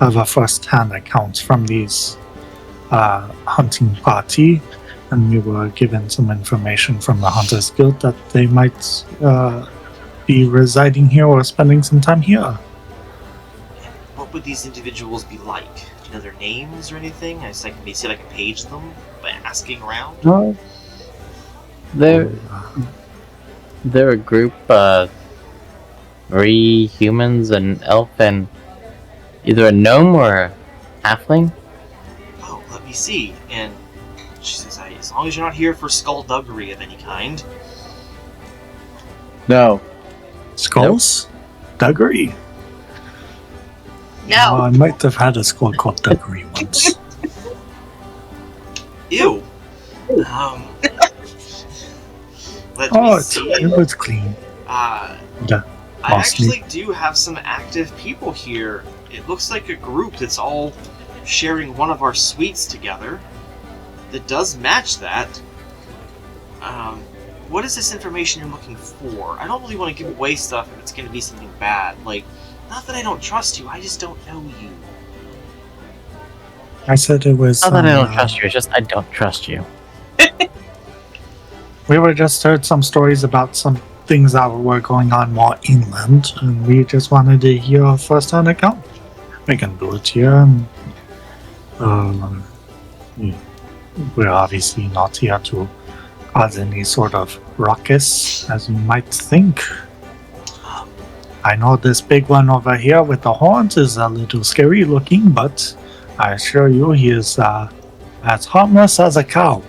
of a first-hand account from these hunting party. And we were given some information from the Hunters Guild that they might be residing here or spending some time here. What would these individuals be like? Do you know their names or anything? I just maybe see I can page them by asking around. No. They're a group, 3 humans, an elf, and either a gnome or a halfling. Oh, let me see. And she says, as long as you're not here for skullduggery of any kind. No. Skulls? Duggery? No. I might have had a skull called Duggery once. Ew. Let me see. It was clean. I Mostly. actually do have some active people here. It looks like a group that's all sharing one of our suites together. That does match that. What is this information you're looking for? I don't really want to give away stuff if it's going to be something bad. Like, not that I don't trust you, I just don't know you. I said it was. Not that I don't trust you, it's just I don't trust you. We were just heard some stories about some things that were going on more inland, and we just wanted to hear a first-hand account. We can do it here. And, we're obviously not here to cause any sort of ruckus, as you might think. I know this big one over here with the horns is a little scary looking, but I assure you he is as harmless as a cow.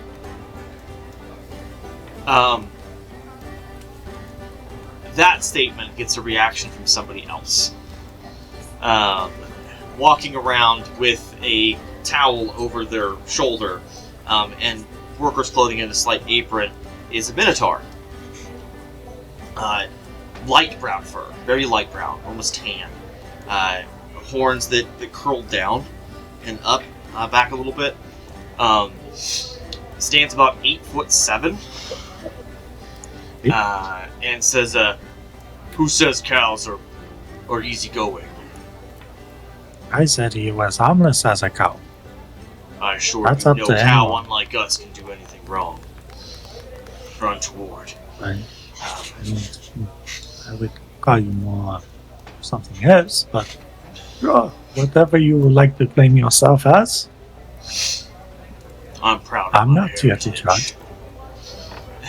That statement gets a reaction from somebody else. Walking around with a towel over their shoulder, and workers' clothing and a slight apron is a minotaur. Light brown fur, very light brown, almost tan. Horns that curled down and up, back a little bit. Stands about 8'7", and says, "Who says cows are easygoing? I said he was harmless as a cow. I sure That's do up no to cow anyone. unlike us can do anything wrong. Untoward." I would call you more something else, but sure, whatever you would like to claim yourself as. I'm proud of I'm my not here to heritage. judge.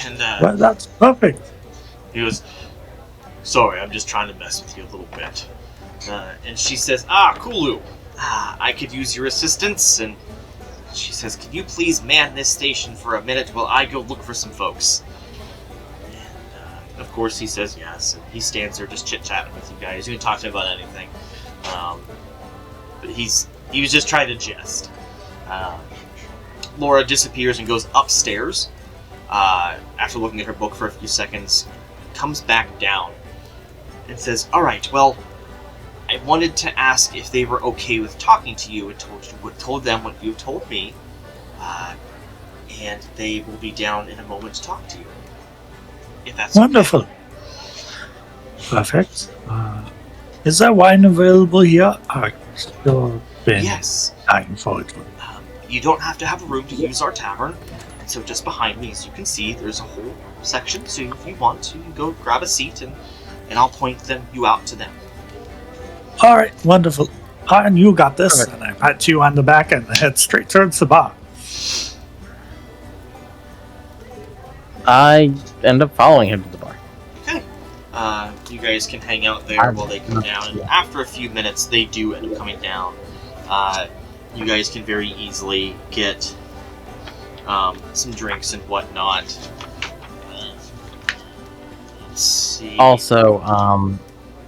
And Well, that's perfect. he goes, "Sorry, I'm just trying to mess with you a little bit." And she says, Kulu, I could use your assistance. And she says, "Can you please man this station for a minute while I go look for some folks?" And of course he says yes. And he stands there just chit-chatting with you guys. He didn't talk to him about anything. But he was just trying to jest. Laura disappears and goes upstairs. After looking at her book for a few seconds, comes back down and says, "Alright, well, I wanted to ask if they were okay with talking to you and told them what you've told me, and they will be down in a moment to talk to you. If that's Wonderful. Perfect. Is there wine available here? I've still been Yes. dying for it. You don't have to have a room to use our tavern, and so just behind me, as you can see, there's a whole section, so if you want, you can go grab a seat, and I'll point you out to them." Alright, wonderful. And you got this. Perfect. And I pat you on the back and head straight towards the bar. I end up following him to the bar. Okay. You guys can hang out there while they come down, and after a few minutes, they do end up coming down. You guys can very easily get some drinks and whatnot. Let's see. Also,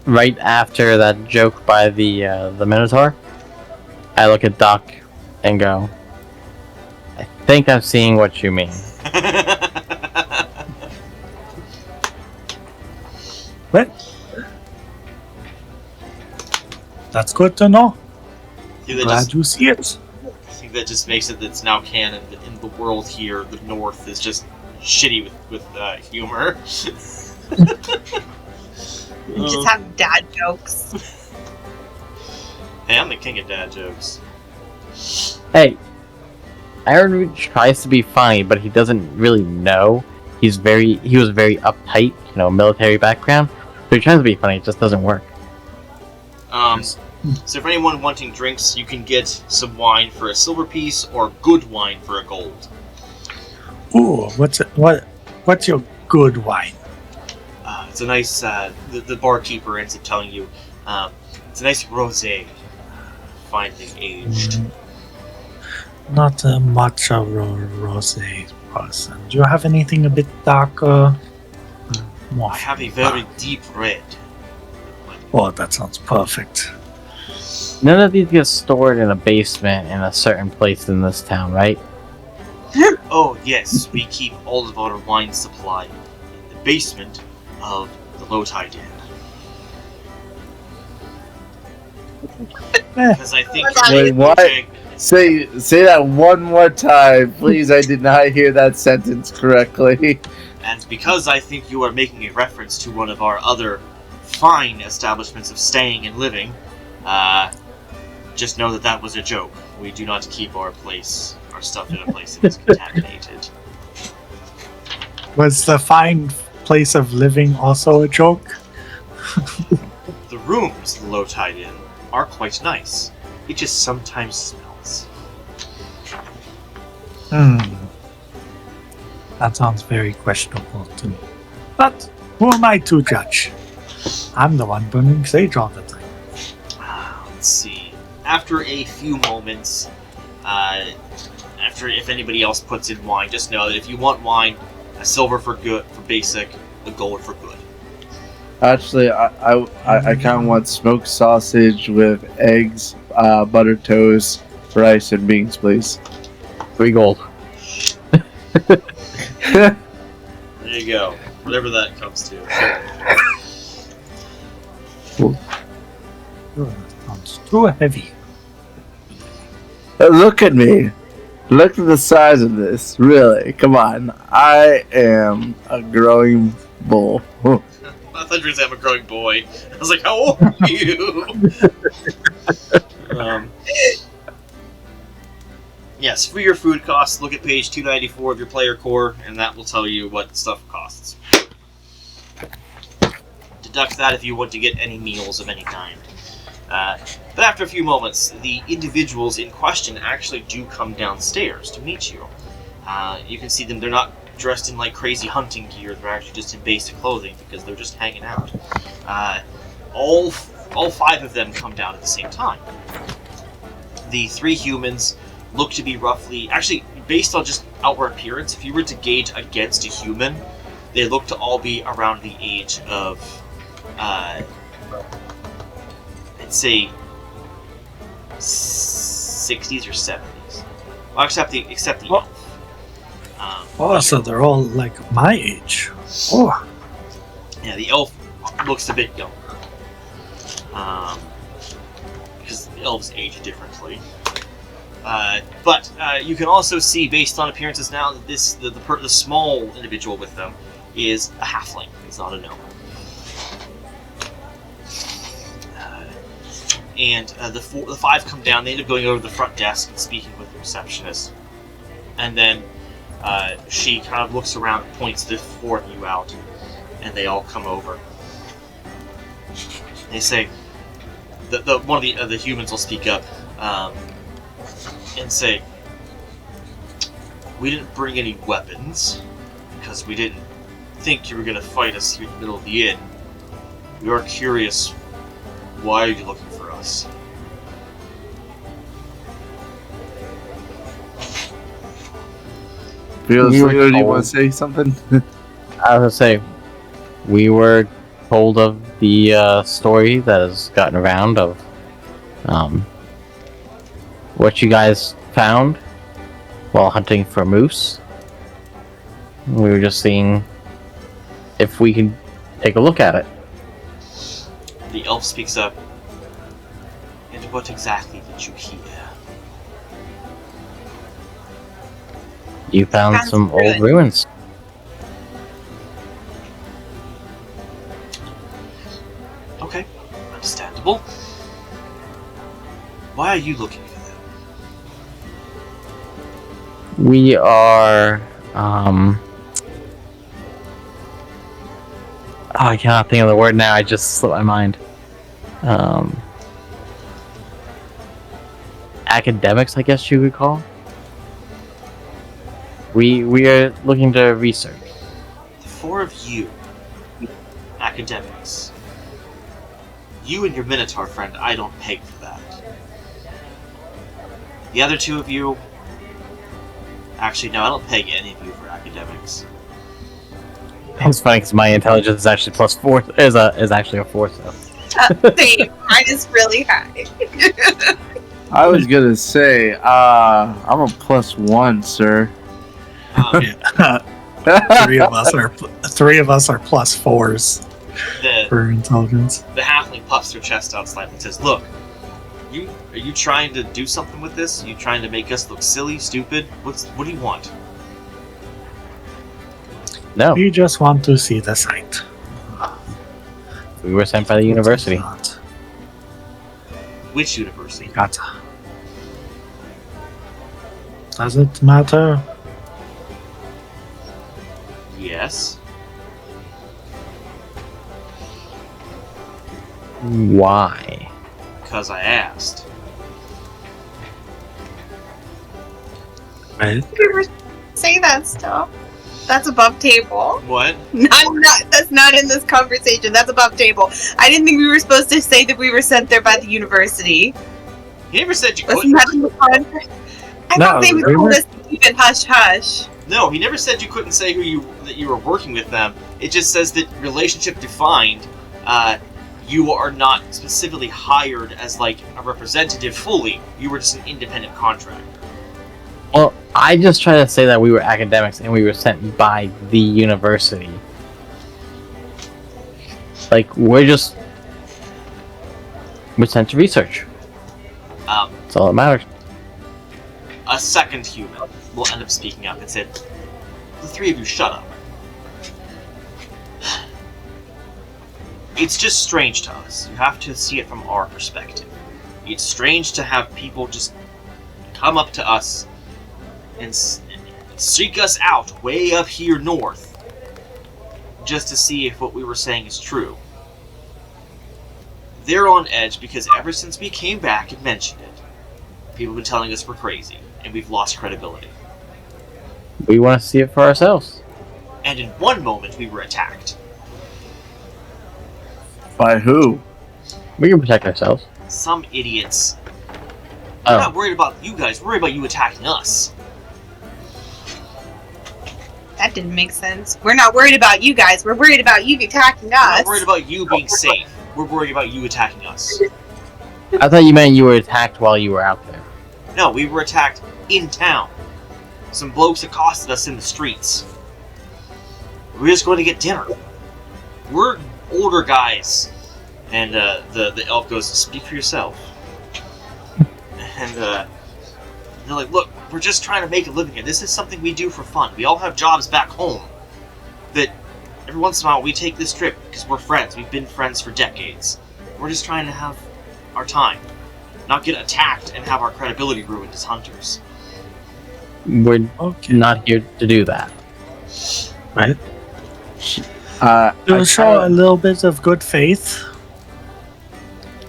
right after that joke by the Minotaur, I look at Doc and go, "I think I'm seeing what you mean." That's good to know. I think that Glad just, you see it. I think that just makes it that it's now canon that in the world here, the North is just shitty with humor. You just have dad jokes. Hey, I'm the king of dad jokes. Hey, Aaron tries to be funny, but he doesn't really know. He was very uptight, military background. So he tries to be funny, it just doesn't work. So for anyone wanting drinks, you can get some wine for a silver piece or good wine for a gold. Ooh, what's your good wine? It's a nice. The barkeeper ends up telling you, it's a nice rosé, finely aged. Not much of a rosé person. Do you have anything a bit darker? More I have a very deep red. Oh, that sounds perfect. None of these get stored in a basement in a certain place in this town, right? Oh yes, we keep all of our wine supply in the basement of the Low Tide Inn. Because I think Wait, what? Say that one more time, please. I did not hear that sentence correctly. And because I think you are making a reference to one of our other fine establishments of staying and living, just know that that was a joke. We do not keep our stuff in a place that is contaminated. Was the fine place of living also a joke? The rooms in the Low Tide Inn are quite nice. It just sometimes smells. That sounds very questionable to me. But who am I to judge? I'm the one burning sage all the time. Let's see. After a few moments, if anybody else puts in wine, just know that if you want wine, a silver for good for basic, a gold for good. Actually, I kind of want smoked sausage with eggs, buttered toast, rice, and beans, please. 3 gold. There you go. Whatever that comes to. Oh, that sounds too heavy. Look at me. Look at the size of this. Really, come on. I am a growing bull. I thought you were saying I'm a growing boy. I was like, how old are you? Yes, for your food costs, look at page 294 of your player core, and that will tell you what stuff costs. Deduct that if you want to get any meals of any kind. But after a few moments, the individuals in question actually do come downstairs to meet you. You can see them, they're not dressed in like crazy hunting gear, they're actually just in basic clothing because they're just hanging out. All 5 of them come down at the same time. The 3 humans look to be roughly, actually based on just outward appearance, if you were to gauge against a human, they look to all be around the age of, I'd say 60s or 70s. Well, except the elf. So they're all like my age. Oh, Yeah, the elf looks a bit younger. Because the elves age differently. But you can also see, based on appearances now, that the small individual with them is a halfling. It's not a gnome. And the 5 come down. They end up going over to the front desk and speaking with the receptionist. And then she kind of looks around and points the 4 of you out, and they all come over. They say, one of the humans will speak up and say, "We didn't bring any weapons because we didn't think you were going to fight us here in the middle of the inn. We are curious. Why are you looking for us?" Fearless We were leader, do you told- want to say something? I was gonna say, we were told of the story that has gotten around of what you guys found while hunting for moose. We were just seeing if we can take a look at it. The elf speaks up. what exactly did you hear? You found Found some some old ruins. ruins. Okay, understandable. Why are you looking for them? We are, oh, I cannot think of the word now. I just slipped my mind. Academics, I guess you would call. We are looking to research. The four of you, academics. You and your Minotaur friend, I don't peg for that. The other two of you... Actually, no, I don't peg any of you for academics. It's funny because my intelligence is actually +4. Is actually a 4. So Same. Mine is really high. I was gonna say, I'm a +1, sir. Yeah. Three of us are +4s the for intelligence. the halfling puffs her chest out slightly and says, "Look, are you trying to do something with this? Are you trying to make us look silly, stupid? What do you want?" no, We just want to see the site. we were sent by the university. Not. Which university? Gotcha. Does it matter? Yes. Why? Because I asked. Right. You ever say that stuff? That's above table. What? That's not in this conversation. That's above table. I didn't think we were supposed to say that we were sent there by the university. He never said you Wasn't couldn't. that in the contract? I No, thought they would they told were- us to keep it hush hush. No, he never said you couldn't say that you were working with them. It just says that relationship defined. You are not specifically hired as like a representative fully. You were just an independent contractor. Well, I just try to say that we were academics and we were sent by the university. Like we're sent to research. That's all that matters. A second human will end up speaking up and said, "The three of you shut up." It's just strange to us. You have to see it from our perspective. It's strange to have people just come up to us and seek us out way up here north just to see if what we were saying is true. They're on edge because ever since we came back and mentioned it, people have been telling us we're crazy and we've lost credibility. We want to see it for ourselves. And in one moment we were attacked. By who? We can protect ourselves. Some idiots. We're Oh, not worried about you guys, we're worried about you attacking us. That didn't make sense. We're not worried about you guys. We're worried about you attacking We're us. not worried about you being safe. We're worried about you attacking us. I thought you meant you were attacked while you were out there. No, we were attacked in town. Some blokes accosted us in the streets. We were just going to get dinner. We're older guys. And the elf goes, "Speak for yourself." And they're like, "Look, we're just trying to make a living here. This is something we do for fun. We all have jobs back home. That every once in a while we take this trip because we're friends. We've been friends for decades. We're just trying to have our time. Not get attacked and have our credibility ruined as hunters." We're Okay. not here to do that. Right. I To show kinda- a little bit of good faith,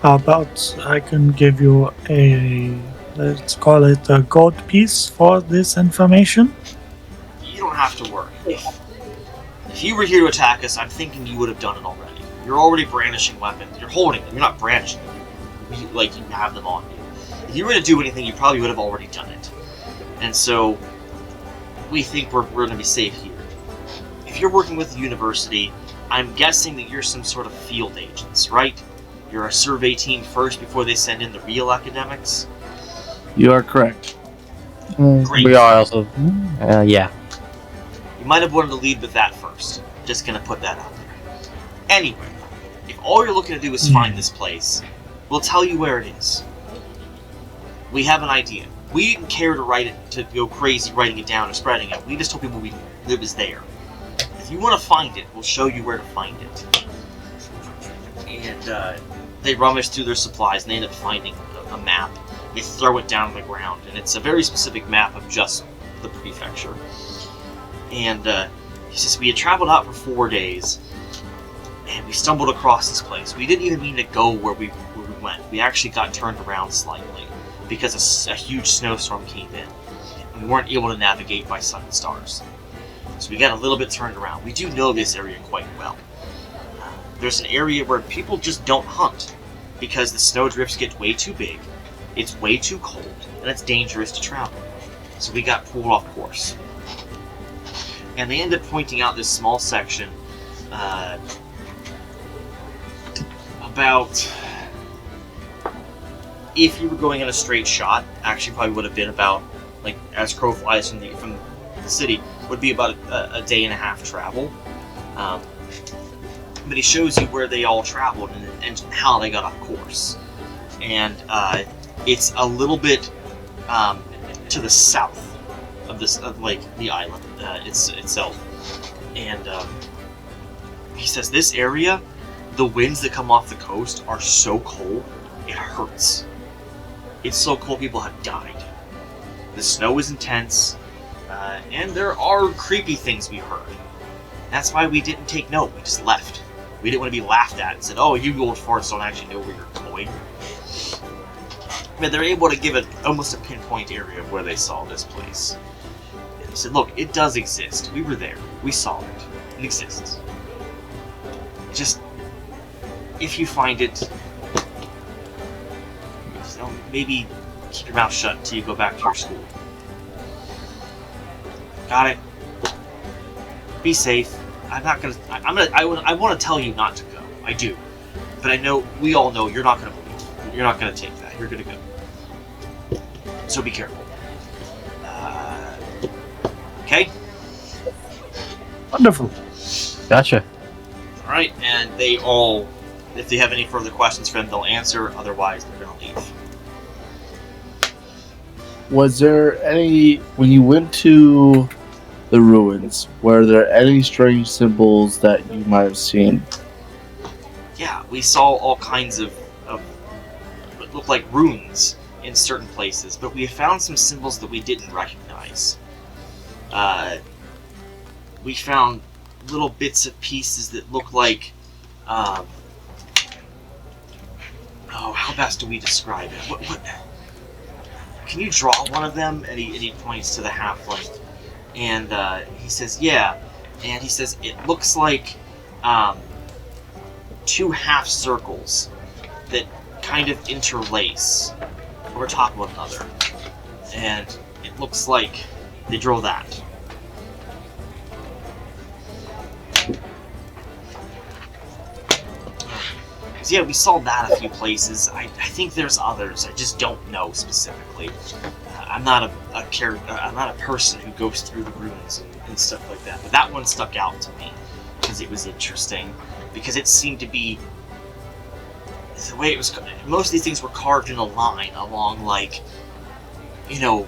how about I can give you a, let's call it a gold piece for this information? You don't have to worry. If you were here to attack us, I'm thinking you would have done it already. You're already brandishing weapons. You're holding them. You're not brandishing them. Like you have them on you. If you were to do anything, you probably would have already done it. And so, we think we're going to be safe here. If you're working with the university, I'm guessing that you're some sort of field agents, right? You're a survey team first before they send in the real academics? You are correct. Great. We are also, yeah. You might have wanted to lead with that first. Just gonna put that out there. Anyway, if all you're looking to do is find this place, we'll tell you where it is. we have an idea. We didn't care to write it, to go crazy writing it down or spreading it. We just told people it was there. If you want to find it, we'll show you where to find it. And they rummage through their supplies and they end up finding a map. They throw it down on the ground, and it's a very specific map of just the prefecture. And he says, we had traveled out for 4 days, and we stumbled across this place. We didn't even mean to go where we went. We actually got turned around slightly because a huge snowstorm came in, and we weren't able to navigate by sun and stars. So we got a little bit turned around. We do know this area quite well. There's an area where people just don't hunt because the snow drifts get way too big, it's way too cold, and it's dangerous to travel. So we got pulled off course. And they end up pointing out this small section about, if you were going in a straight shot, actually probably would have been about, like, as crow flies from the city, would be about a day and a half travel. But he shows you where they all traveled and how they got off course. And it's a little bit to the south of the island itself. And he says this area, the winds that come off the coast are so cold, it hurts. It's so cold people have died. The snow is intense, and there are creepy things we heard. That's why we didn't take note, we just left. We didn't want to be laughed at and said, oh, you old farts don't actually know where you're going. But they're able to give almost a pinpoint area of where they saw this place. And they said, look, it does exist. We were there. We saw it. It exists. Just, if you find it, maybe keep your mouth shut until you go back to your school. Got it? Be safe. I want to tell you not to go. I do. But I know, we all know you're not going to believe. You're not going to take that. You're going to go. So be careful. Okay? Wonderful. Gotcha. Alright, and they all, if they have any further questions for them, they'll answer. Otherwise, they're going to leave. Was there any, when you went to the ruins, were there any strange symbols that you might have seen? Yeah, we saw all kinds of what looked like runes in certain places, but we found some symbols that we didn't recognize. We found little bits and pieces that look like, oh, how best do we describe it? What? Can you draw one of them? And he points to the halfling. And he says, yeah. And he says, it looks like two half circles that kind of interlace over top of one another. And it looks like they drew that. So yeah, we saw that a few places. I think there's others. I just don't know specifically. I'm not I'm not a person who goes through the ruins and stuff like that. But that one stuck out to me because it was interesting. Because it seemed to be the way it was. Most of these things were carved in a line along, like, you know.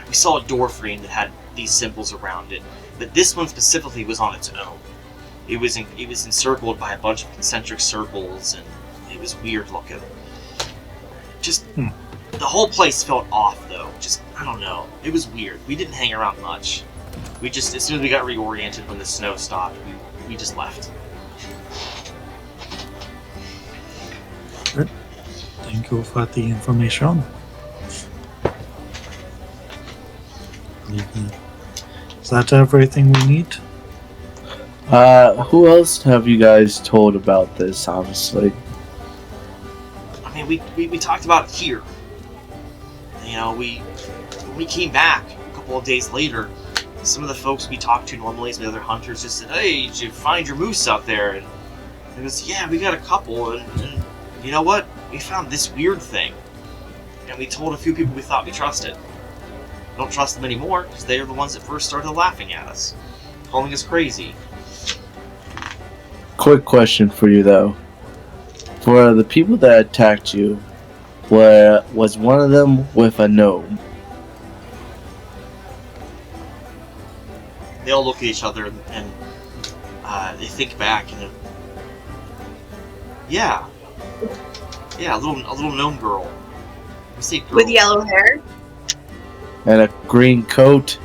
We saw a door frame that had these symbols around it, but this one specifically was on its own. It was encircled by a bunch of concentric circles, and it was weird looking. Just the whole place felt off, though. Just, I don't know. It was weird. We didn't hang around much. We just, as soon as we got reoriented when the snow stopped, we just left. Good. Thank you for the information. Is that everything we need? Who else have you guys told about this, honestly? I mean, we talked about it here. You know, when we came back a couple of days later, some of the folks we talked to normally, some of the other hunters, just said, hey, did you find your moose out there? And it was, yeah, we got a couple, and you know what? We found this weird thing. And we told a few people we thought we trusted. Don't trust them anymore, because they are the ones that first started laughing at us, calling us crazy. Quick question for you, though. For the people that attacked you, was one of them with a gnome. They all look at each other and they think back and yeah, a little gnome girl. I say girl. With yellow hair. And a green coat.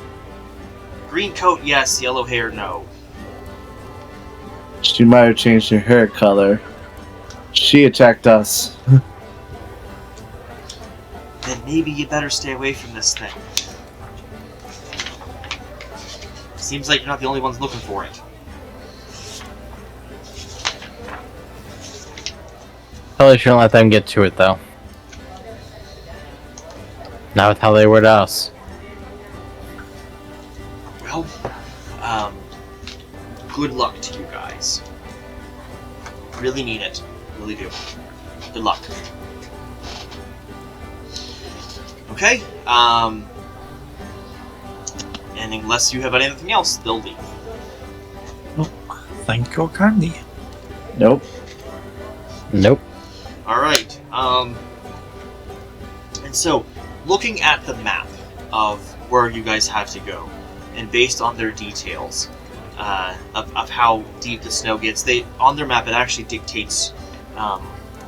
Green coat, yes. Yellow hair, no. She might have changed her hair color. She attacked us. Then maybe you better stay away from this thing. Seems like you're not the only ones looking for it. Probably shouldn't let them get to it, though. Not with how they were to us. Well, good luck to you guys. Really need it. Really do. Good luck. Okay, and unless you have anything else, they'll leave. Thank you kindly. Nope. Nope. Alright, and so, looking at the map of where you guys have to go, and based on their details, of how deep the snow gets, on their map it actually dictates,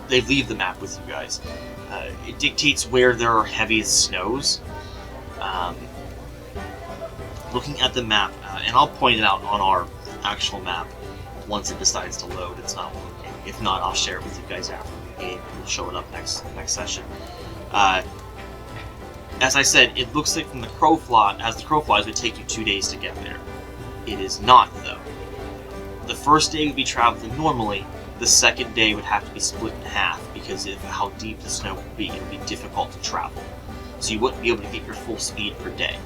they leave the map with you guys. It dictates where there are heaviest snows. Looking at the map, and I'll point it out on our actual map once it decides to load. It's not working. If not, I'll share it with you guys after the game. We'll show it up next session. As I said, it looks like from the crow flies, it would take you 2 days to get there. It is not, though. The first day would be traveling normally. The second day would have to be split in half because of how deep the snow would be. It would be difficult to travel. So you wouldn't be able to get your full speed per day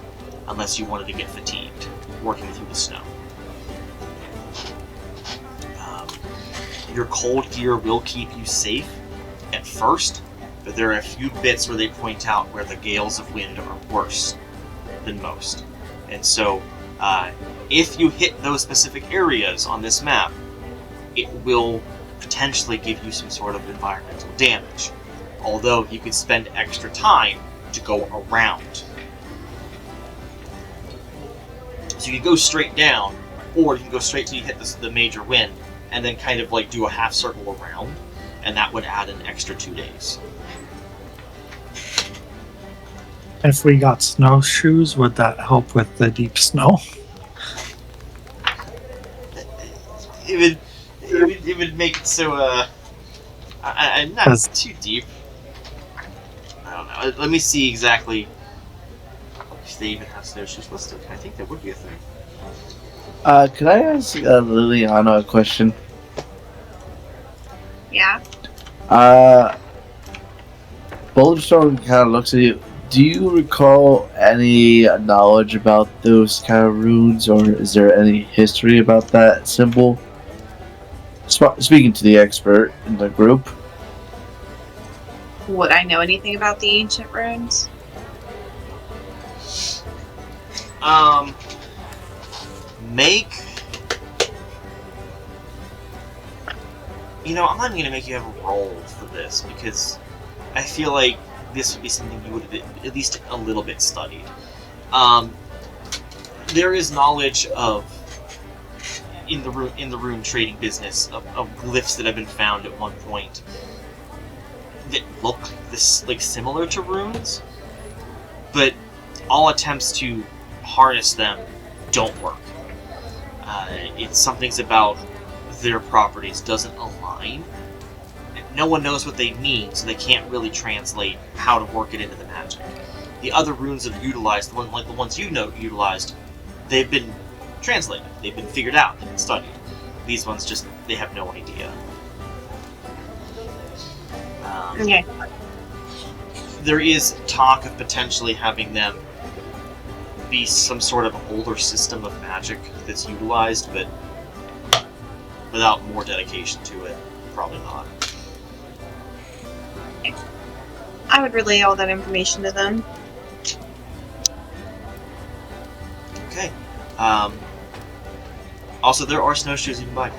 unless you wanted to get fatigued working through the snow. Your cold gear will keep you safe at first, but there are a few bits where they point out where the gales of wind are worse than most. And so, if you hit those specific areas on this map, it will potentially give you some sort of environmental damage. Although you could spend extra time to go around. So you can go straight down, or you can go straight till you hit the major wind, and then kind of like do a half circle around, and that would add an extra 2 days. If we got snowshoes, would that help with the deep snow? It would make it so not too deep. I don't know. Let me see exactly if they even have snowshoes listed. I think that would be a thing. Could I ask Liliana a question? Yeah. Boulderstone kind of looks at you. Do you recall any knowledge about those kind of runes, or is there any history about that symbol? Speaking to the expert in the group. Would I know anything about the ancient runes? Make... You know, I'm not even going to make you have a roll for this, because I feel like this would be something you would have at least a little bit studied. There is knowledge of, in the rune trading business, of glyphs that have been found at one point that look similar to runes, but all attempts to harness them don't work. It's something's about their properties doesn't align. No one knows what they mean, so they can't really translate how to work it into the magic. The other runes that are utilized, the ones you know utilized, they've been translated, they've been figured out, they've been studied. These ones just, they have no idea. Okay. There is talk of potentially having them be some sort of older system of magic that's utilized, but without more dedication to it, probably not. I would relay all that information to them. Okay. Also, there are snowshoes you can buy.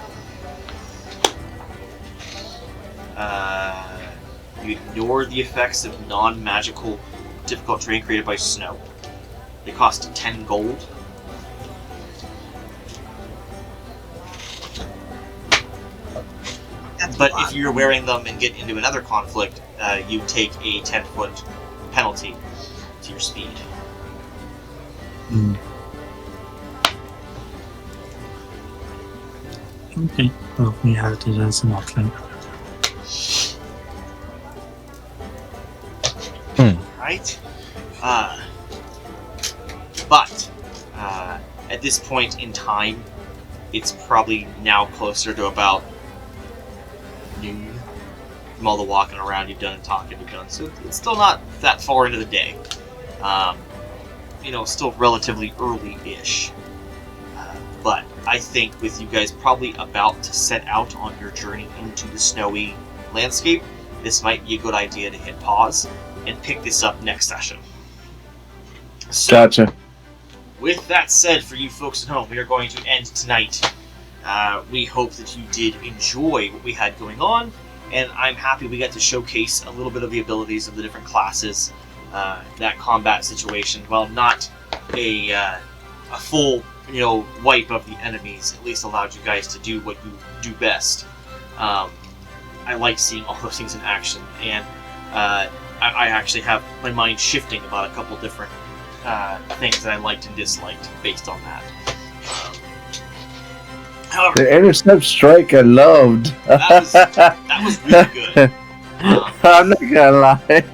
You ignore the effects of non-magical difficult terrain created by snow. They cost 10 gold. That's a But lot. if you're wearing them and get into another conflict, you take a 10-foot penalty to your speed. Okay, well, we have it as an option. Right? But at this point in time, it's probably now closer to about noon from all the walking around you've done and talking you've done. So it's still not that far into the day. Still relatively early-ish. But I think with you guys probably about to set out on your journey into the snowy landscape, this might be a good idea to hit pause and pick this up next session. So, Gotcha. with that said, for you folks at home, we are going to end tonight. We hope that you did enjoy what we had going on, and I'm happy we got to showcase a little bit of the abilities of the different classes. That combat situation, while not a full wipe of the enemies, at least allowed you guys to do what you do best. I like seeing all those things in action, and I actually have my mind shifting about a couple different things that I liked and disliked based on that. However, The intercept strike I loved. that was really good. I'm not gonna lie.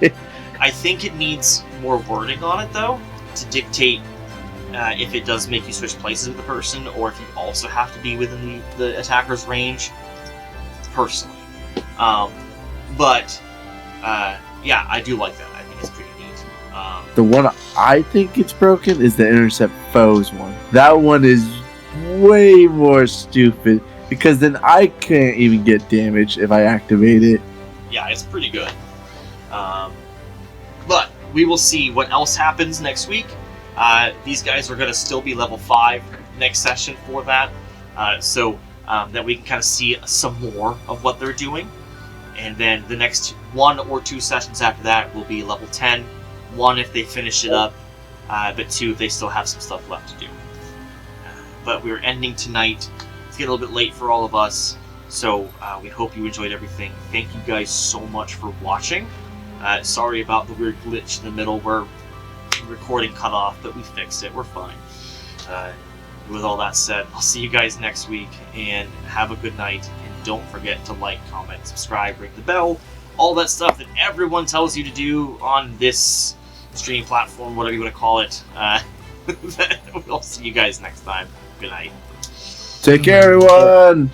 I think it needs more wording on it, though, to dictate if it does make you switch places with the person, or if you also have to be within the attacker's range, personally. Yeah, I do like that. I think it's pretty neat. The one I think it's broken is the intercept foes one. That one is way more stupid because then I can't even get damage if I activate it. Yeah, it's pretty good. But we will see what else happens next week. These guys are going to still be level 5 next session for that, so that we can kind of see some more of what they're doing. And then the next 1 or 2 sessions after that will be level 10. 1 if they finish it up, but 2 if they still have some stuff left to do. But we're ending tonight. It's getting a little bit late for all of us, so we hope you enjoyed everything. Thank you guys so much for watching. Sorry about the weird glitch in the middle where recording cut off, but we fixed it. We're fine. With all that said, I'll see you guys next week, and have a good night. And don't forget to like, comment, subscribe, ring the bell, all that stuff that everyone tells you to do on this streaming platform, whatever you want to call it. We'll see you guys next time. Good night. Take care, everyone.